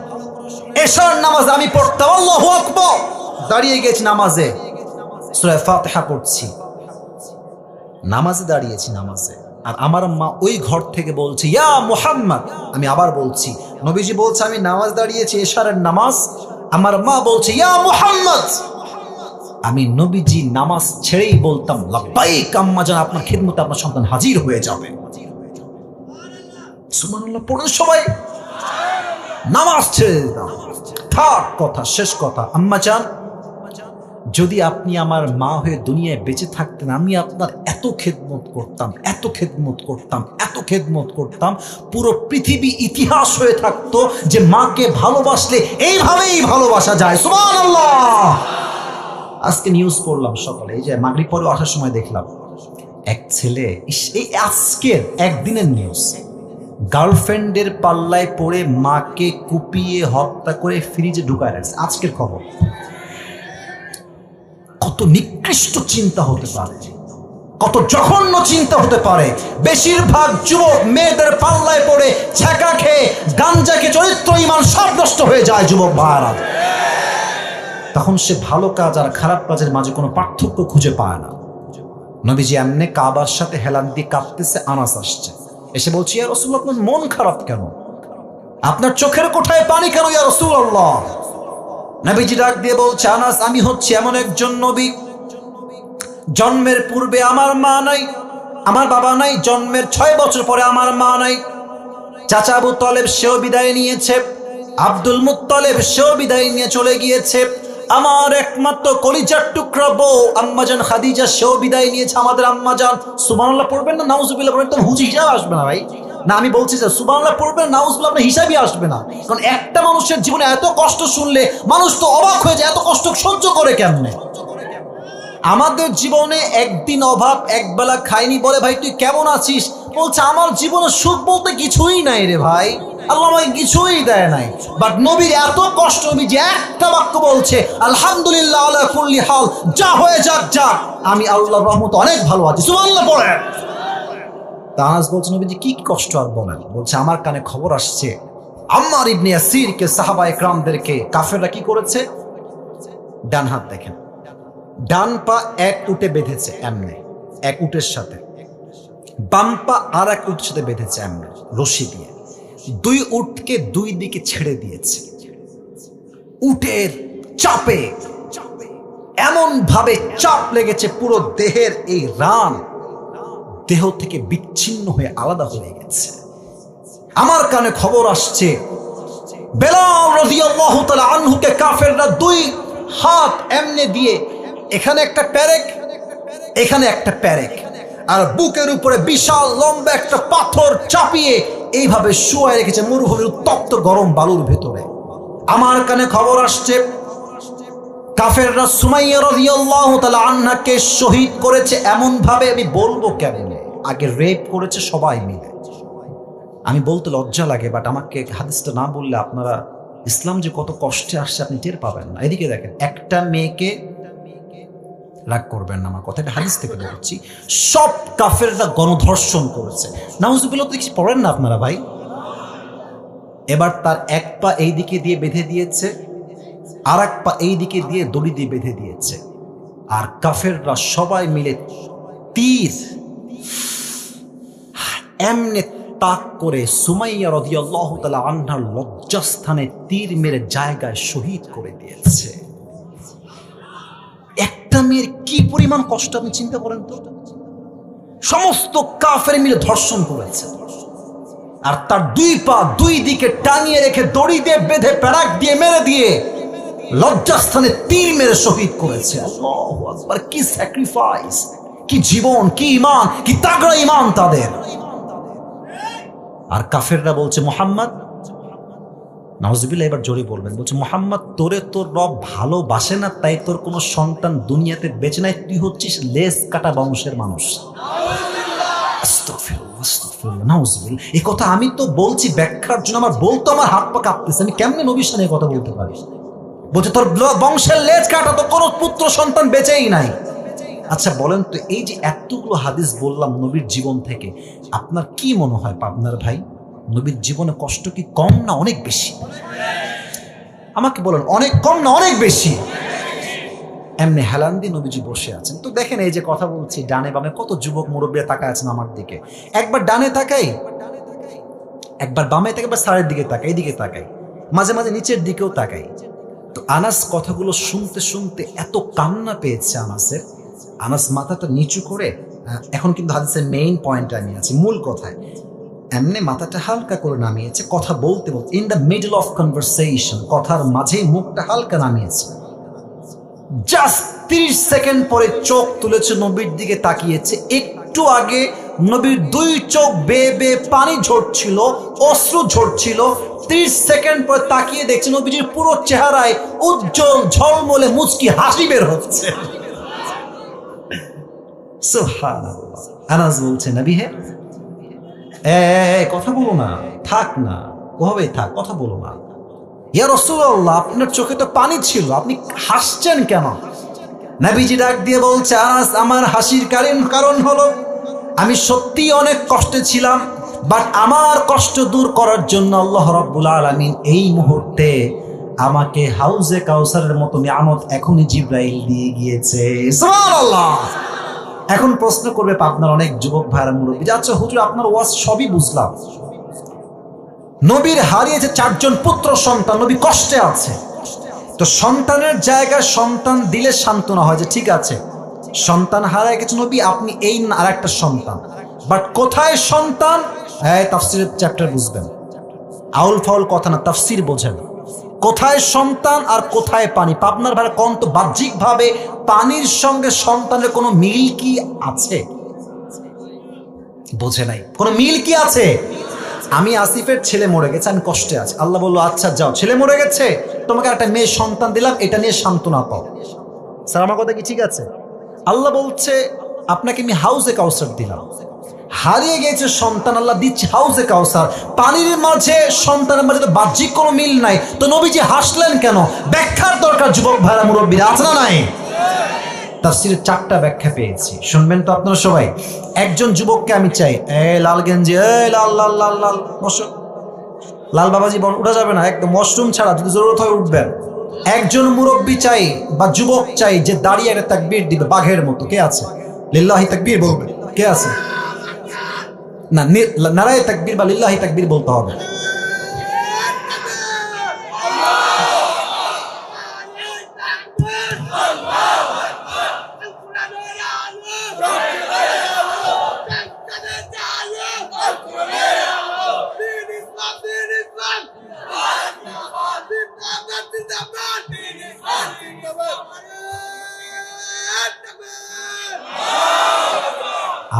এশার নামাজ আমি পড়তাম, আল্লাহু আকবার, দাঁড়িয়ে গেছি নামাজে, সূরা ফাতিহা পড়ছি, নামাজে দাঁড়িয়েছি নামাজে, আর আমার মা ওই ঘর থেকে বলছে, ইয়া মুহাম্মদ, আমি আবার বলছি, নবীজি বলছে আমি নামাজ দাঁড়িয়েছি এশারের নামাজ, আমার মা বলছে ইয়া মুহাম্মদ, আমি নবীজি নামাজ ছেড়েই বলতাম, লাব্বাইক আম্মা জান, আপনার খিদমতে আপনার সন্তান হাজির হয়ে যাবে। সুবহানাল্লাহ পড়েন সবাই, নামাজ ছেড়ে দিতাম। থাক কথা, শেষ কথা, আম্মা জান, যদি আপনি আমার মা হয়ে দুনিয়ায় বেঁচে থাকতেন আমি আপনার এত খেদমত করতাম, এত খেদমত করতাম, এত খেদমত করতাম, পুরো পৃথিবী ইতিহাস হয়ে থাকতো যে মাকে ভালোবাসলে এইভাবেই ভালোবাসা যায়। সুবহানাল্লাহ। আজকে নিউজ পড়লাম সকালে, এই যে মাগরিব পরে আসার সময় দেখলাম এক ছেলে, এই আজকের একদিনের নিউজ, গার্লফ্রেন্ডের পাল্লায় পড়ে মাকে কুপিয়ে হত্যা করে ফ্রিজে ঢুকায় রাখছে। আজকের খবর। কত নিকৃষ্ট চিন্তা হতে পারে, কত জঘন্য চিন্তা হতে পারে। বেশিরভাগ যুবক মেয়েদের পাল্লায় পড়ে ঝাঁকা খেয়ে গাঞ্জাকে চরিত্র ইমান সব নষ্ট হয়ে যায় যুবক ভাইরা। তখন সে ভালো কাজ আর খারাপ কাজের মাঝে কোনো পার্থক্য খুঁজে পায় না। নবীজি এমনি কাবার সাথে হেলান দিয়ে কাঁপতেছে, আনাস আসছে, এসে বলছে, ইয়া রাসূলুল্লাহ, আপনার মন খারাপ কেন? আপনার চোখের কোঠায় পানি কেন ইয়া রাসূলুল্লাহ? নবীজি ডাক দিয়ে বলছে, আনাস, আমি হচ্ছে এমন একজন নবী, জন্মের পূর্বে আমার মা নাই, আমার বাবা নাই, জন্মের 6 বছর পরে আমার মা নাই, চাচা আবু তালেব সেও বিদায় নিয়েছে, আব্দুল মুত্তালিব সেও বিদায় নিয়ে চলে গিয়েছে, আমার একমাত্র কলিজার টুকরা বউ আম্মাজান খাদিজা সেও বিদায় নিয়েছে, আমাদের আম্মাজান। সুবহানাল্লাহ পড়বেন না নাউজুবিল্লাহ পড়বেন, তো হুজ হিসাব আসবে না ভাই। না, আমি বলছি যে সুবহানাল্লাহ পড়বেন, নাউজুবিল্লাহ আপনার হিসাবই আসবে না। কারণ একটা মানুষের জীবনে এত কষ্ট শুনলে মানুষ তো অবাক হয়ে যায়, এত কষ্ট সহ্য করে কেমনে। আমাদের জীবনে একদিন অভাব, একবেলা খাইনি, বলে ভাই তুই কেমন আছিস? বলছে আমার জীবনে সুখ বলতে কিছুই নাই রে ভাই, আল্লাহ আমাকে কিছুই দেয় নাই। বাট নবীর এত কষ্ট, নবী যে একটা বাক্য বলছে, আলহামদুলিল্লাহ আলা কুল্লি হাল, যা হয়ে যাক যাক, আমি আল্লাহর রহমতে অনেক ভালো আছি। সুবহানাল্লাহ পড়েন। আনাস বলছে, নবীজি কি কষ্ট আর বলেন? বলছে আমার কানে খবর আসছে আম্মার ইবনে ইয়াসিরকে, সাহাবায়ে কেরামদেরকে কাফেররা কি করেছে। ডান হাত দেখেন, ডান পা এক উটে বেঁধেছে এমনে, এক উটের সাথে, বাম পা আর এক উটের সাথে বেঁধেছে এমনে রশি দিয়ে, 2 উটকে 2 দিকে ছেড়ে দিয়েছে। উটের চাপে এমন ভাবে চাপ লেগেছে, পুরো দেহের এই রান দেহ থেকে বিচ্ছিন্ন হয়ে আলাদা হয়ে গেছে। আমার কানে খবর আসছে বেলাল রাদিয়াল্লাহু তাআলা আনহুকে কাফেররা 2 হাত এমনে দিয়ে, এখানে একটা প্যারেক, এখানে একটা প্যারেক, আর বুকের উপরে বিশাল লম্বা একটা পাথর চাপিয়ে এইভাবে শুয়ে রেখেছে মরুভূমির উত্তপ্ত গরম বালুর ভেতরে। আমার কানে খবর আসছে কাফেররা সুমাইয়া রাদিয়াল্লাহু তাআলা আনহাকে শহীদ করেছে এমন ভাবে, আমি বলবো কেমনে, আগে রেপ করেছে সবাই মিলে। আমি বলতে লজ্জা লাগে, বাট আমাকে হাদিসটা না বললে আপনারা ইসলাম যে কত কষ্টে আসছে আপনি টের পাবেন না। এদিকে দেখেন, একটা মেয়েকে, রাগ করবেন না আমার কথা, এটা হাদিস থেকে বলছি, সব কাফেররা গণধর্ষণ করেছে। নাউজুবিল্লাহ, তো কিছু পড়েন না আপনারা ভাই। এবার তার এক পা এই দিকে দিয়ে বেঁধে দিয়েছে, আর এক পা এই দিকে দিয়ে দড়ি দিয়ে বেঁধে দিয়েছে, আর কাফেররা সবাই মিলে তীর এমনে তাক করে সুমাইয়া রাদিয়াল্লাহু তাআলা আনহার লজ্জাস্থানে তীর মেরে জায়গায় শহীদ করে দিয়েছে। একটা মেয়ের কি পরিমাণ কষ্ট আপনি চিন্তা করেন তো। সমস্ত কাফের মিলে ধর্ষণ করেছে, আর তার 2 পা 2 দিকে টাঙিয়ে রেখে দড়ি দিয়ে বেঁধে প্যারাক দিয়ে মেরে দিয়ে লজ্জাস্থানে তীর মেরে শহীদ করেছে। আল্লাহু আকবার, কি স্যাক্রিফাইস, কি জীবন, কি ঈমান, কি তাগড়া ঈমান তাদের। আর কাফেররা বলছে মুহাম্মদ, নাউজুবিল্লাহ, এবার জোরে বলবেন, বলছে মুহাম্মদ তোরে তোর রব ভালোবাসে না, তাই তোর কোনো সন্তান দুনিয়াতে বেঁচে নাই, তুই হচ্ছিস লেজ কাটা বংশের মানুষ। এই কথা আমি তো বলছি ব্যাখ্যার জন্য, আমার বলতো আমার হাত পা কাঁপতেছে, আমি কেমনে নবীর সামনে কথা বলতে পারি? বলছে তোর বংশের লেজ কাটা, তো কোনো পুত্র সন্তান বেঁচেই নাই। আচ্ছা বলেন তো, এই যে এতগুলো হাদিস বললাম নবীর জীবন থেকে, আপনার কি মনে হয় পাবনার ভাই, নবীর জীবনে কষ্ট কি কম না অনেক বেশি? আমাকে বলেন, অনেক কম না অনেক বেশি? এমনি হেলান দিয়ে নবীজি বসে আছেন। তো দেখেন, এই যে কথা বলছি, ডানে বামে কত যুবক মুরব্বী তাকায় আছেন আমার দিকে। একবার ডানে তাকাই, একবার বামে তাকাই, একবার সারের দিকে তাকাই, এইদিকে তাকাই, মাঝে মাঝে নিচের দিকেও তাকাই। তো আনাস কথাগুলো শুনতে শুনতে এত কান্না পেয়েছে আনাসের, আনাস মাথাটা নিচু করে, এখন কিন্তু হাদিসের মেইন পয়েন্টে আমি আছি, মূল কথায়, এমনি মাথাটা হালকা করে নামিয়েছে, কথা বলতে বলতে in the middle of conversation, কথার মাঝে মুখটা হালকা নামিয়েছে। জাস্ট 30 সেকেন্ড পরে চোখ তুলেছে, নবীর দিকে তাকিয়েছে। একটু আগে নবীর দুই চোখ বেয়ে বেয়ে পানি ঝরছিল, অশ্রু ঝরছিল। 30 সেকেন্ড পরে তাকিয়ে দেখছে নবীজির পুরো চেহারায় উজ্জ্বল ঝলমলে মুচকি হাসি বের হচ্ছে। সুবহানাল্লাহ। আনাস বলছে, নবী হে, কথা বলো না, থাক না, ওভাবেই থাক, কথা বলো না। ইয়া রাসূলুল্লাহ, আপনার চোখে তো পানি ছিল, আপনি হাসছেন কেন? নবীজি ডাক দিয়ে বলছে, আনাস, আমার হাসির কারণ হলো আমি সত্যি অনেক কষ্টে ছিলাম, বাট আমার কষ্ট দূর করার জন্য আল্লাহ রাব্বুল আলামিন এই মুহূর্তে আমাকে হাউজে কাউসারের মতো নিয়ামত এখনই জিবরাইল দিয়ে গিয়েছে। সুবহানাল্লাহ। এখন প্রশ্ন করবে আপনার অনেক যুবক ভাইরা, মুরব্বী, আচ্ছা হুজুর আপনার ওয়াজ সবই বুঝলাম, নবীর হারিয়েছে 4 জন পুত্র সন্তান, নবী কষ্টে আছে, তো সন্তানের জায়গায় সন্তান দিলে সান্ত্বনা হয়, যে ঠিক আছে সন্তান হারায় গেছে নবী, আপনি এই আর একটা সন্তান, বাট কোথায় সন্তান? হ্যাঁ, তাফসীরের চ্যাপ্টার বুঝবেন, আউল ফাউল কথা না, তাফসীর বোঝেন। কোথায় সন্তান আর কোথায় পানি? পাবনার ভাই কোন তো বাহ্যিক ভাবে পানির সঙ্গে সন্তানের কোনো মিল কি আছে? বোঝে নাই, কোনো মিল কি আছে? আমি আসিফের ছেলে মরে গেছে, আমি কষ্টে আছি, আল্লাহ বললো আচ্ছা যাও, ছেলে মরে গেছে, তোমাকে একটা মেয়ে সন্তান দিলাম, এটা নিয়ে সান্ত্বনা পাও। স্যার আমার কথা কি ঠিক আছে? আল্লাহ বলছে আপনাকে আমি হাউজে কাউসার দিলাম, হারিয়ে গেছে সন্তান, আল্লাহ দিচ্ছে হাউজে কাউসার, পানির মাঝে সন্তানের মাঝে তো বাহ্যিক কোনো মিল নাই, তো নবীজি হাসলেন কেন? ব্যাখ্যার দরকার যুবক ভাইরা মুরব্বীরা, আছে না নাই? তাফসীরের 4টা ব্যাখ্যা পেয়েছি, শুনবেন তো আপনারা সবাই। একজন যুবককে আমি চাই, লাল গেঞ্জি, লাল লাল লাল লাল, বসো, লাল বাবাজি উঠা যাবে না, একদম ওয়াশরুম ছাড়া, যদি জরুরত হয় উঠবেন। একজন মুরব্বী চাই বা যুবক চাই যে দাঁড়িয়ে একটা তাকবীর দিবে বাঘের মতো। কে আছে? লিল্লাহি তাকবীর বলবে। কে আছে? না, নারায়ে তাকবীর বা লিল্লাহি তাকবীর বলতে হবে।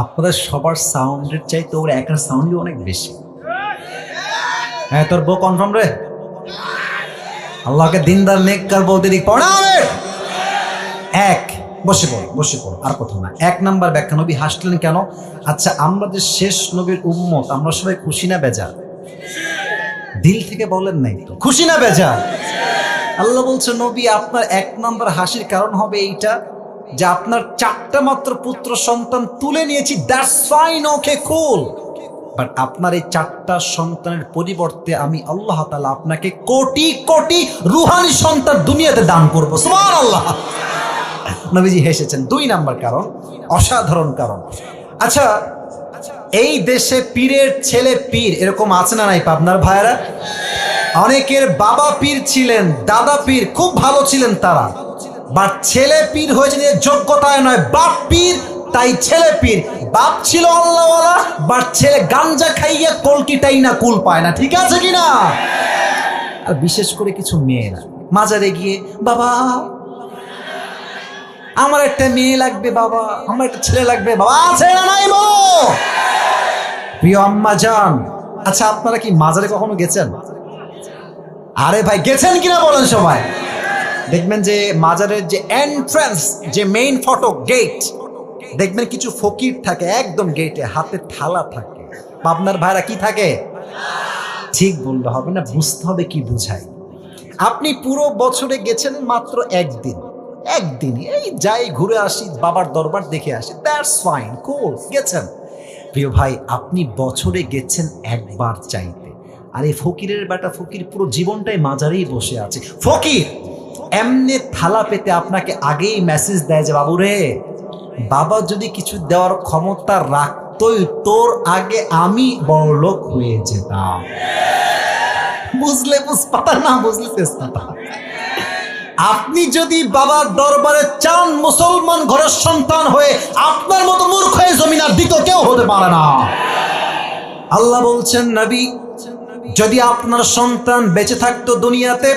আপনাদের সবার সাউন্ডের চাইতে ওর একার সাউন্ডই অনেক বেশি। হ্যাঁ, তোর বউ কনফার্ম রে? আল্লাহকে দিনদার নেককার বলতে দিক পড়া। এক, বসে পড়ো, আর কথা না। 1 নাম্বার ব্যাখ্যা, নবী হাসলেন কেন? আচ্ছা, আমরা যে শেষ নবীর উম্মত, আমরা সবাই খুশি না বেজার? দিল থেকে বলেন নাই তো, খুশি না বেজার? আল্লাহ বলছে নবী আপনার 1 নাম্বার হাসির কারণ হবে এইটা যে আপনার 4টা মাত্র পুত্র সন্তান তুলে নিয়েছি, that's fine, okay cool, but আপনার এই 4টা সন্তানের পরিবর্তে আমি আল্লাহ তাআলা আপনাকে কোটি কোটি রুহানি সন্তান দুনিয়াতে দান করব। সুবহানাল্লাহ। নবীজি হেসেছেন। 2 নাম্বার কারণ, অসাধারণ কারণ। আচ্ছা, এই দেশে পীরের ছেলে পীর এরকম আছে না নাই পাবনার ভাইরা? অনেকের বাবা পীর ছিলেন, দাদা পীর, খুব ভালো ছিলেন তারা, বাট ছেলে পীর হয়েছে নিজের যোগ্যতায় নয়, বাপ পীর, তাই ছেলে পীর। বাপ ছিল আল্লাহওয়ালা, বাট ছেলে গাঞ্জা খাইয়া কলকিটাই না কুল পায় না। ঠিক আছে কিনা? আর বিশেষ করে কিছু মেয়েরা মাজারে গিয়ে, বাবা আমার একটা মেয়ে লাগবে, বাবা আমার একটা ছেলে লাগবে, বাবা আছে না নাই? প্রিয় আম্মা জান, আচ্ছা, আপনারা কি মাজারে কখনো গেছেন? আরে ভাই, গেছেন কিনা বলেন সবাই। দেখবেন যে মাজারের যে এন্ট্রান্স, যে মেইন ফটক গেট, দেখবেন কিছু ফকির থাকে একদম গেটে, হাতে থালা থাকে। পাবনার ভাইরা কি থাকে? ঠিক বললে হবে না, বুঝতে হবে কি বুঝাই। আপনি পুরো বছরে গেছেন মাত্র একদিনই, এই যাই ঘুরে আসি, বাবার দরবার দেখে আসি, দ্যাটস ফাইন, কুল, গেছেন। প্রিয় ভাই, আপনি বছরে গেছেন একবার চাইতে, আর এই ফকিরের বেটা ফকির পুরো জীবনটাই মাজারেই বসে আছে। ফকির এমনি থালা পেতে আপনাকে আগেই মেসেজ দেয় যে বাবু রে, বাবা যদি কিছু দেওয়ার ক্ষমতা রাখতোই, তোর আগে আমি বড়লোক হয়ে যেতাম। বুঝলে বুঝপাতা, না বুঝলে তেজপাতা। আপনি যদি বাবার দরবারে চান মুসলমান ঘরের সন্তান হয়ে, আপনার মতো মূর্খ হয়ে জমিন আর দ্বিতীয় কেউ হতে পারে না। আল্লাহ বলছেন, নবী, যদি আপনার সন্তান বেঁচে থাকতো দুনিয়াতে,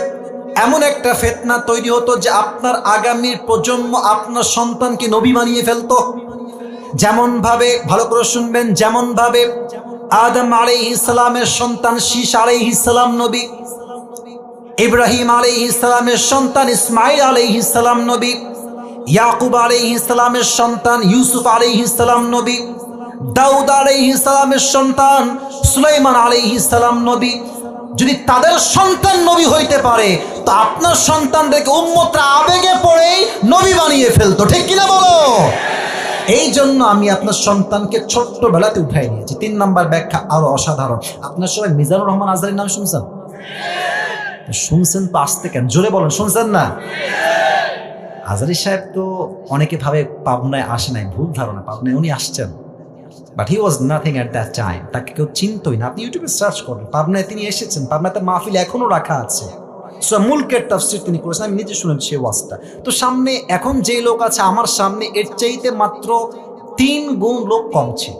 এমন একটা ফিতনা তৈরি হতো যে আপনার আগামীর প্রজন্ম আপনার সন্তানকে নবী বানিয়ে ফেলতো। যেমন ভাবে, ভালো করে শুনবেন, যেমন ভাবে আদম আলাইহিস সালামের সন্তান শীশ আলাইহিস সালাম নবী, ইব্রাহিম আলাইহিস সালামের সন্তান ইসমাইল আলাইহিস সালাম নবী, ইয়াকুব আলাইহিস সালামের সন্তান ইউসুফ আলাইহিস সালাম নবী, দাউদ আলাইহিস সালামের সন্তান সুলাইমান আলাইহিস সালাম নবী। যদি তাদের সন্তান নবী হইতে পারে, তো আপনার সন্তানদেরকে উম্মতরা আবেগে পড়েই নবী বানিয়ে ফেলতো, ঠিক কিনা বলো? এই জন্য আমি আপনার সন্তানকে ছোট্টবেলাতে উঠাই নিয়েছি। 3 নাম্বার ব্যাখ্যা আরো অসাধারণ। আপনার সবাই মিজানুর রহমান আজহারীর নাম শুনছেন? শুনছেন তো, আসতে কেন, জোরে বলেন, শুনছেন না? আজহারী সাহেব তো অনেকে ভাবে পাবনায় আসে নাই, ভুল ধারণা, পাবনায় উনি আসছেন, but he was nothing at that time. তাকে কেউ চিনতই না। আপনি ইউটিউবে সার্চ করবেন, পাবনায় তিনি এসেছেন, পাবনাতে মাহফিল এখনো রাখা আছে। সূরা মুলকের তাফসীর তিনি করেছেন, আমি নিজে শুনেছি সেই ওয়াজটা। তো সামনে এখন যে লোক আছে আমার সামনে, এর চাইতে মাত্র 3 গুণ লোক কম ছিল,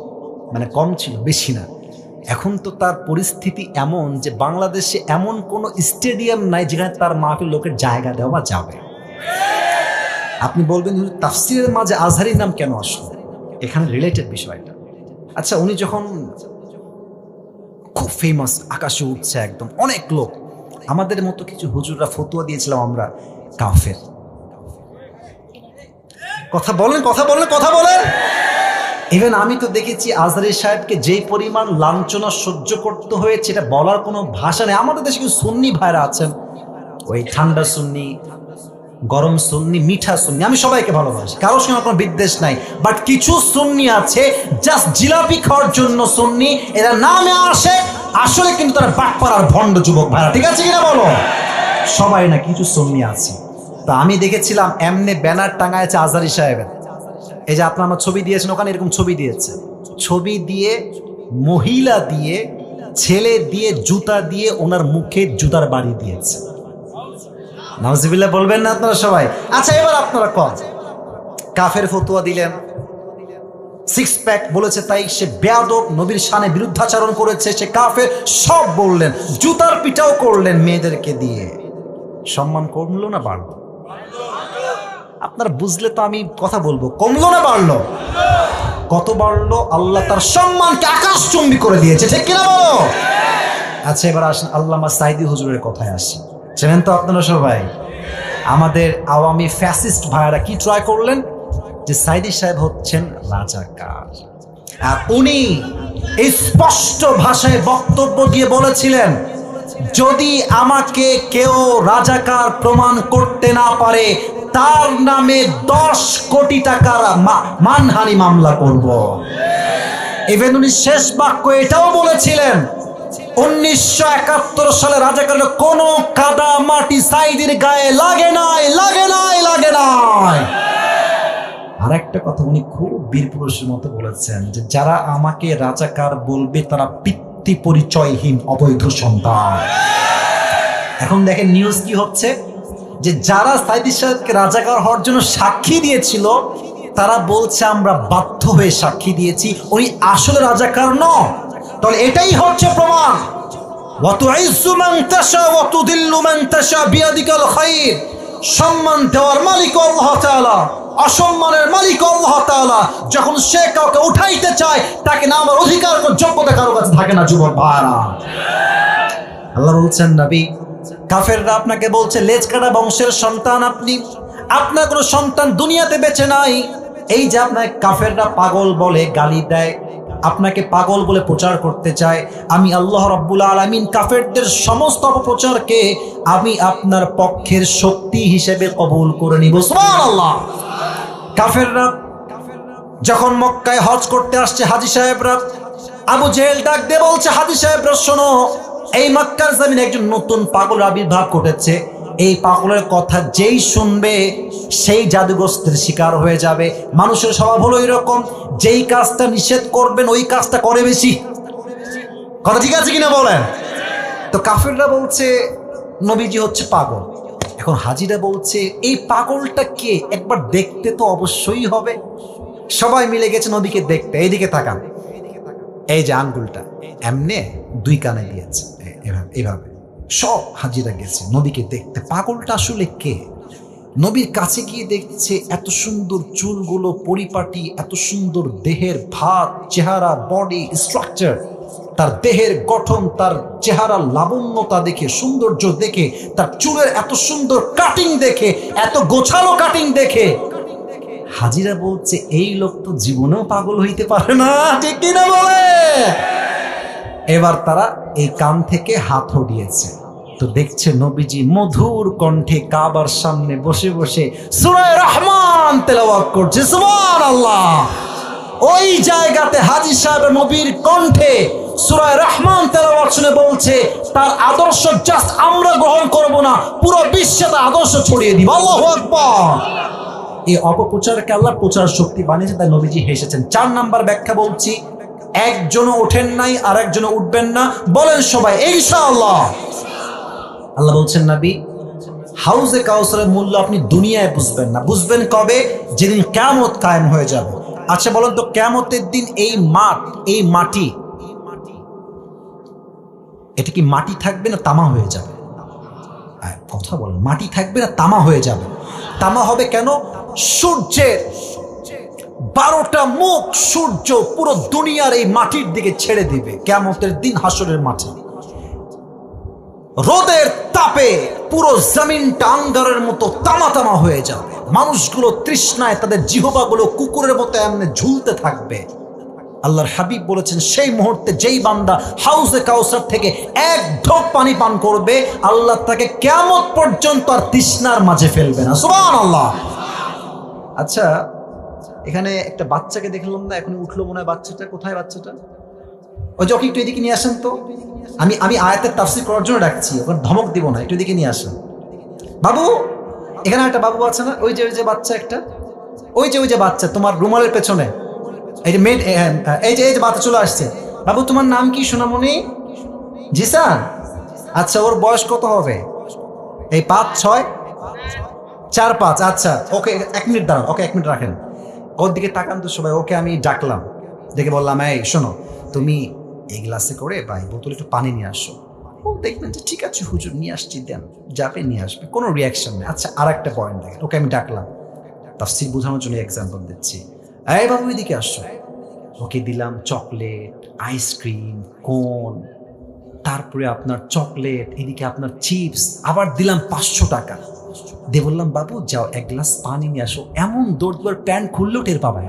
মানে কম ছিল, বেশি না। এখন তো তার পরিস্থিতি এমন যে বাংলাদেশে এমন কোনো স্টেডিয়াম নাই যেখানে তার মাহফিল লোকের জায়গা দেওয়া যাবে। আপনি বলবেন তাফসীরের মাঝে আজহারীর নাম কেন আসলো? এখানে রিলেটেড বিষয়টা। আচ্ছা, উনি যখন খুব ফেমাস, আকাশে উঠছে একদম, অনেক লোক, আমাদের মতো কিছু হুজুররা ফতোয়া দিয়েছিলাম আমরা কাফের। কথা বলেন, কথা বলেন, কথা বলেন। ইভেন আমি তো দেখেছি আজহারী সাহেবকে যেই পরিমাণ লাঞ্ছনা সহ্য করতে হয়েছে, এটা বলার কোনো ভাষা নেই। আমাদের দেশে কিছু সুন্নি ভাইরা আছেন, ওই ঠান্ডা সুন্নি, গরম সুন্নি, মিঠা সুন্নি, আমি সবাইকে ভালোবাসি, কারোর সঙ্গে কোনো বিদ্বেষ নাই, বাট কিছু সুন্নি আছে জাস্ট জিলাপি খাওয়ার জন্য সুন্নি, এরা নামে আসে, আসলে কিন্তু তারা বাটপাড়ার ভণ্ড যুবক ভাইরা, ঠিক আছে কিনা বলো? সবাই না, কিছু সুন্নি আছে। তা আমি দেখেছিলাম এমনি ব্যানার টাঙায়ছে আজহারী সাহেবের, এই যে আপনার আমার ছবি দিয়েছেন, ওখানে এরকম ছবি দিয়েছে, ছবি দিয়ে, মহিলা দিয়ে, ছেলে দিয়ে, জুতা দিয়ে ওনার মুখে জুতার বাড়ি দিয়েছে। নাউজুবিল্লাহ বলবেন না আপনারা সবাই? আচ্ছা, এবার আপনারা কন, কাফের ফতোয়া দিলেন, 6 প্যাক বলেছে তাই সে বেয়াদব, নবীর শানে বিরুদ্ধাচরণ করেছে, সে কাফের, সব বললেন, জুতার পিটাও করলেন মেয়েদেরকে দিয়ে। সম্মান কমলো না বাড়লো? আপনারা বুঝলে তো আমি কথা বলবো, কমলো না বাড়লো? কত বাড়লো? আল্লাহ তার সম্মানকে আকাশচুম্বী করে দিয়েছে, ঠিক কিনা বলো? আচ্ছা, এবার আসেন আল্লামা সাঈদী হুজুরের কথায় আসি। চেনেন তো আপনারা সবাই? আমাদের আওয়ামী ফ্যাসিস্ট ভাইয়ারা কি ট্রাই করলেন, যে সাঈদী সাহেব হচ্ছেন রাজাকার, আর উনি স্পষ্ট ভাষায় বক্তব্য দিয়ে বলেছিলেন, যদি আমাকে কেউ রাজাকার প্রমাণ করতে না পারে, তার নামে 10 কোটি টাকার মানহানি মামলা করব। ইভেন উনি শেষ বাক্য এটাও বলেছিলেন, 1971 সালে রাজাকারের কোনো কাদা মাটি সাঈদীর গায়ে লাগে নাই, লাগে নাই, লাগে নাই। আর একটা কথা উনি খুব বীর পুরুষের মতো বলেছেন, যে যারা আমাকে রাজাকার বলবে তারা পিতৃ পরিচয়হীন অবৈধ সন্তান। এখন দেখেন নিউজ কি হচ্ছে, যে যারা সাঈদী সাহেবকে রাজাকার হওয়ার জন্য সাক্ষী দিয়েছিল, তারা বলছে আমরা বাধ্য হয়ে সাক্ষী দিয়েছি, উনি আসলে রাজাকার নন। তাহলে এটাই হচ্ছে প্রমাণ, ওয়াতুইজ্জু মান তাশা ওয়া তুযিল্লু মান তাশা বিয়াদিকাল খায়র। সম্মান দেওয়ার মালিক আল্লাহ তাআলা, অসম্মানের মালিক আল্লাহ তাআলা। যখন সে কাউকে উঠাইতে চায় তাকে নামার অধিকার ও যোগ্যতা কারো কাছে থাকে না। যুবক ভাইরা, আল্লাহ বলছেন নবী, কাফেররা আপনাকে বলছে লেজ কাটা বংশের সন্তান আপনি, আপনার কোনো সন্তান দুনিয়াতে বেঁচে নাই। এই যে আপনার কাফেররা পাগল বলে, গালি দেয়, আপনাকে পাগল বলে প্রচার করতে চায়, আমি আল্লাহ রাব্বুল আলামিন কাফেরদের সমস্ত অপপ্রচারকে আমি আপনার পক্ষের শক্তি হিসেবে কবুল করে নিব। সুবহানাল্লাহ। কাফেররা যখন মক্কায় হজ করতে আসছে, হাজী সাহেবরা, আবু জেহেল ডাক দিয়ে বলছে, হাজী সাহেবরা শোনো, এই মক্কার জমিনে একজন নতুন পাগল আবির্ভাব ঘটেছে। এই পাগলের কথা যেই শুনবে সেই জাদুগ্রস্তের শিকার হয়ে যাবে। মানুষের স্বভাব হলো এরকম, যেই কাজটা নিষেধ করবেন ওই কাজটা করে বেশি। কথা ঠিক আছে কিনা বলেন? তো কাফেররা বলছে নবীজি হচ্ছে পাগল। এখন হাজিরা বলছে এই পাগলটা কে, একবার দেখতে তো অবশ্যই হবে। সবাই মিলে গেছে নবীকে দেখতে। এইদিকে তাকান, এই যে আঙ্গুলটা এমনে দুই কানে দিয়েছে এইভাবে, সব হাজিরা গেছে নবীকে দেখতে। পাগলটা আসলে কে? নবীর কাছে গিয়ে দেখছে এত সুন্দর চুলগুলো পরিপাটি, এত সুন্দর দেহের ভাব, চেহারা, বডি স্ট্রাকচার, তার দেহের গঠন, তার চেহারা লাবণ্যতা দেখে, সৌন্দর্য দেখে, তার চুলের এত সুন্দর কাটিং দেখে, এত গোছালো কাটিং দেখে হাজিরা বলছে এই লোক তো জীবনেও পাগল হইতে পারে না। ঠিক কিনা বলে? এবার তারা এই কান থেকে হাত হটিয়েছে, তো দেখছে নবীজি মধুর কণ্ঠে কাবার সামনে বসে বসে সূরা রহমান তেলাওয়াত করছে। সুবহানাল্লাহ। ওই জায়গাতে হাজী সাহেব নবীর কণ্ঠে সূরা রহমান তেলাওয়াত শুনে বলছে তার আদর্শ জাস্ট আমরা গ্রহণ করব না, পুরো বিশ্বে তার আদর্শ ছড়িয়ে দিব। আল্লাহু আকবার। এই অপপ্রচারকে আল্লাহ প্রচার শক্তি বানিয়েছে, তাই নবীজি হেসেছেন। 4 নাম্বার ব্যাখ্যা বলছি, একজনও ওঠেন নাই আর একজনও উঠবেন না, বলেন সবাই ইনশাআল্লাহ। আল্লাহ বলছেন নবী, হাউজে কাউসারের মূল্য আপনি দুনিয়ায় বুঝবেন না, বুঝবেন কবে? যেদিন কিয়ামত কায়েম হয়ে যাবে। আচ্ছা বলেন তো, কিয়ামতের দিন এই মাঠ, এই মাটি, এটা কি মাটি থাকবে না তামা হয়ে যাবে? কথা বলেন, মাটি থাকবে না তামা হয়ে যাবে? তামা হবে কেন? সূর্যের 12টা মুখ সূর্য পুরো দুনিয়ার এই মাটির দিকে ছেড়ে দিবে কিয়ামতের দিন হাসরের মাঠে। রোদের তাপে পুরো জমিনটা আঙ্গারের মতো তামা তামা হয়ে যাবে। মানুষগুলো তৃষ্ণায় তাদের জিহ্বাগুলো কুকুরের মতো এমনি ঝুলতে থাকবে। আল্লাহর হাবিব বলেছেন সেই মুহূর্তে যেই বান্দা হাউজে কাউসার থেকে এক ঢোক পানি পান করবে, আল্লাহ তাকে কিয়ামত পর্যন্ত আর তৃষ্ণার মাঝে ফেলবে না। সুবহানাল্লাহ। আচ্ছা, এখানে একটা বাচ্চাকে দেখলাম না, এখন উঠলো মনে হয় বাচ্চাটা। কোথায় বাচ্চাটা? ওই যে ওকে একটু এদিকে নিয়ে আসেন তো। আমি আয়াতের তাফসীর করার জন্য ডাকছি, ওখানে ধমক দিব না, একটু এদিকে নিয়ে আসেন। বাবু, এখানে একটা বাবু আছে না? ওই যে বাচ্চা একটা, ওই যে বাচ্চা তোমার রুমালের পেছনে, এই যে মেড, এই যে বাচ্চা চলে আসছে। বাবু তোমার নাম কি সোনামণি? জিসান। আচ্ছা, ওর বয়স কত হবে? এই 5, 6, 4, 5। আচ্ছা, ওকে 1 মিনিট দাঁড়ান, ওকে 1 মিনিট রাখেন। ওর দিকে তাকান তো সবাই। ওকে আমি ডাকলাম, দেখে বললাম এই শোনো, তুমি এই গ্লাসে করে বা এই বোতলে একটু পানি নিয়ে আসো। ও দেখবেন যে ঠিক আছে হুজুর নিয়ে আসছি, দেন, যাবে নিয়ে আসবে, কোনো রিয়াকশন নেই। আচ্ছা, আর একটা পয়েন্ট দেখেন, ওকে আমি ডাকলাম, তাফসীর বোঝানোর জন্য এক্সাম্পল দিচ্ছি। এই বাবু এদিকে আসো। ওকে দিলাম চকলেট, আইসক্রিম, কোন, তারপরে আপনার চকলেট, এদিকে আপনার চিপস, আবার দিলাম 500 টাকা দিয়ে বললাম বাবু যাও 1 গ্লাস পানি নিয়ে আসো। এমন দৌড় দৌড় প্যান্ট খুললেও টের পাবে।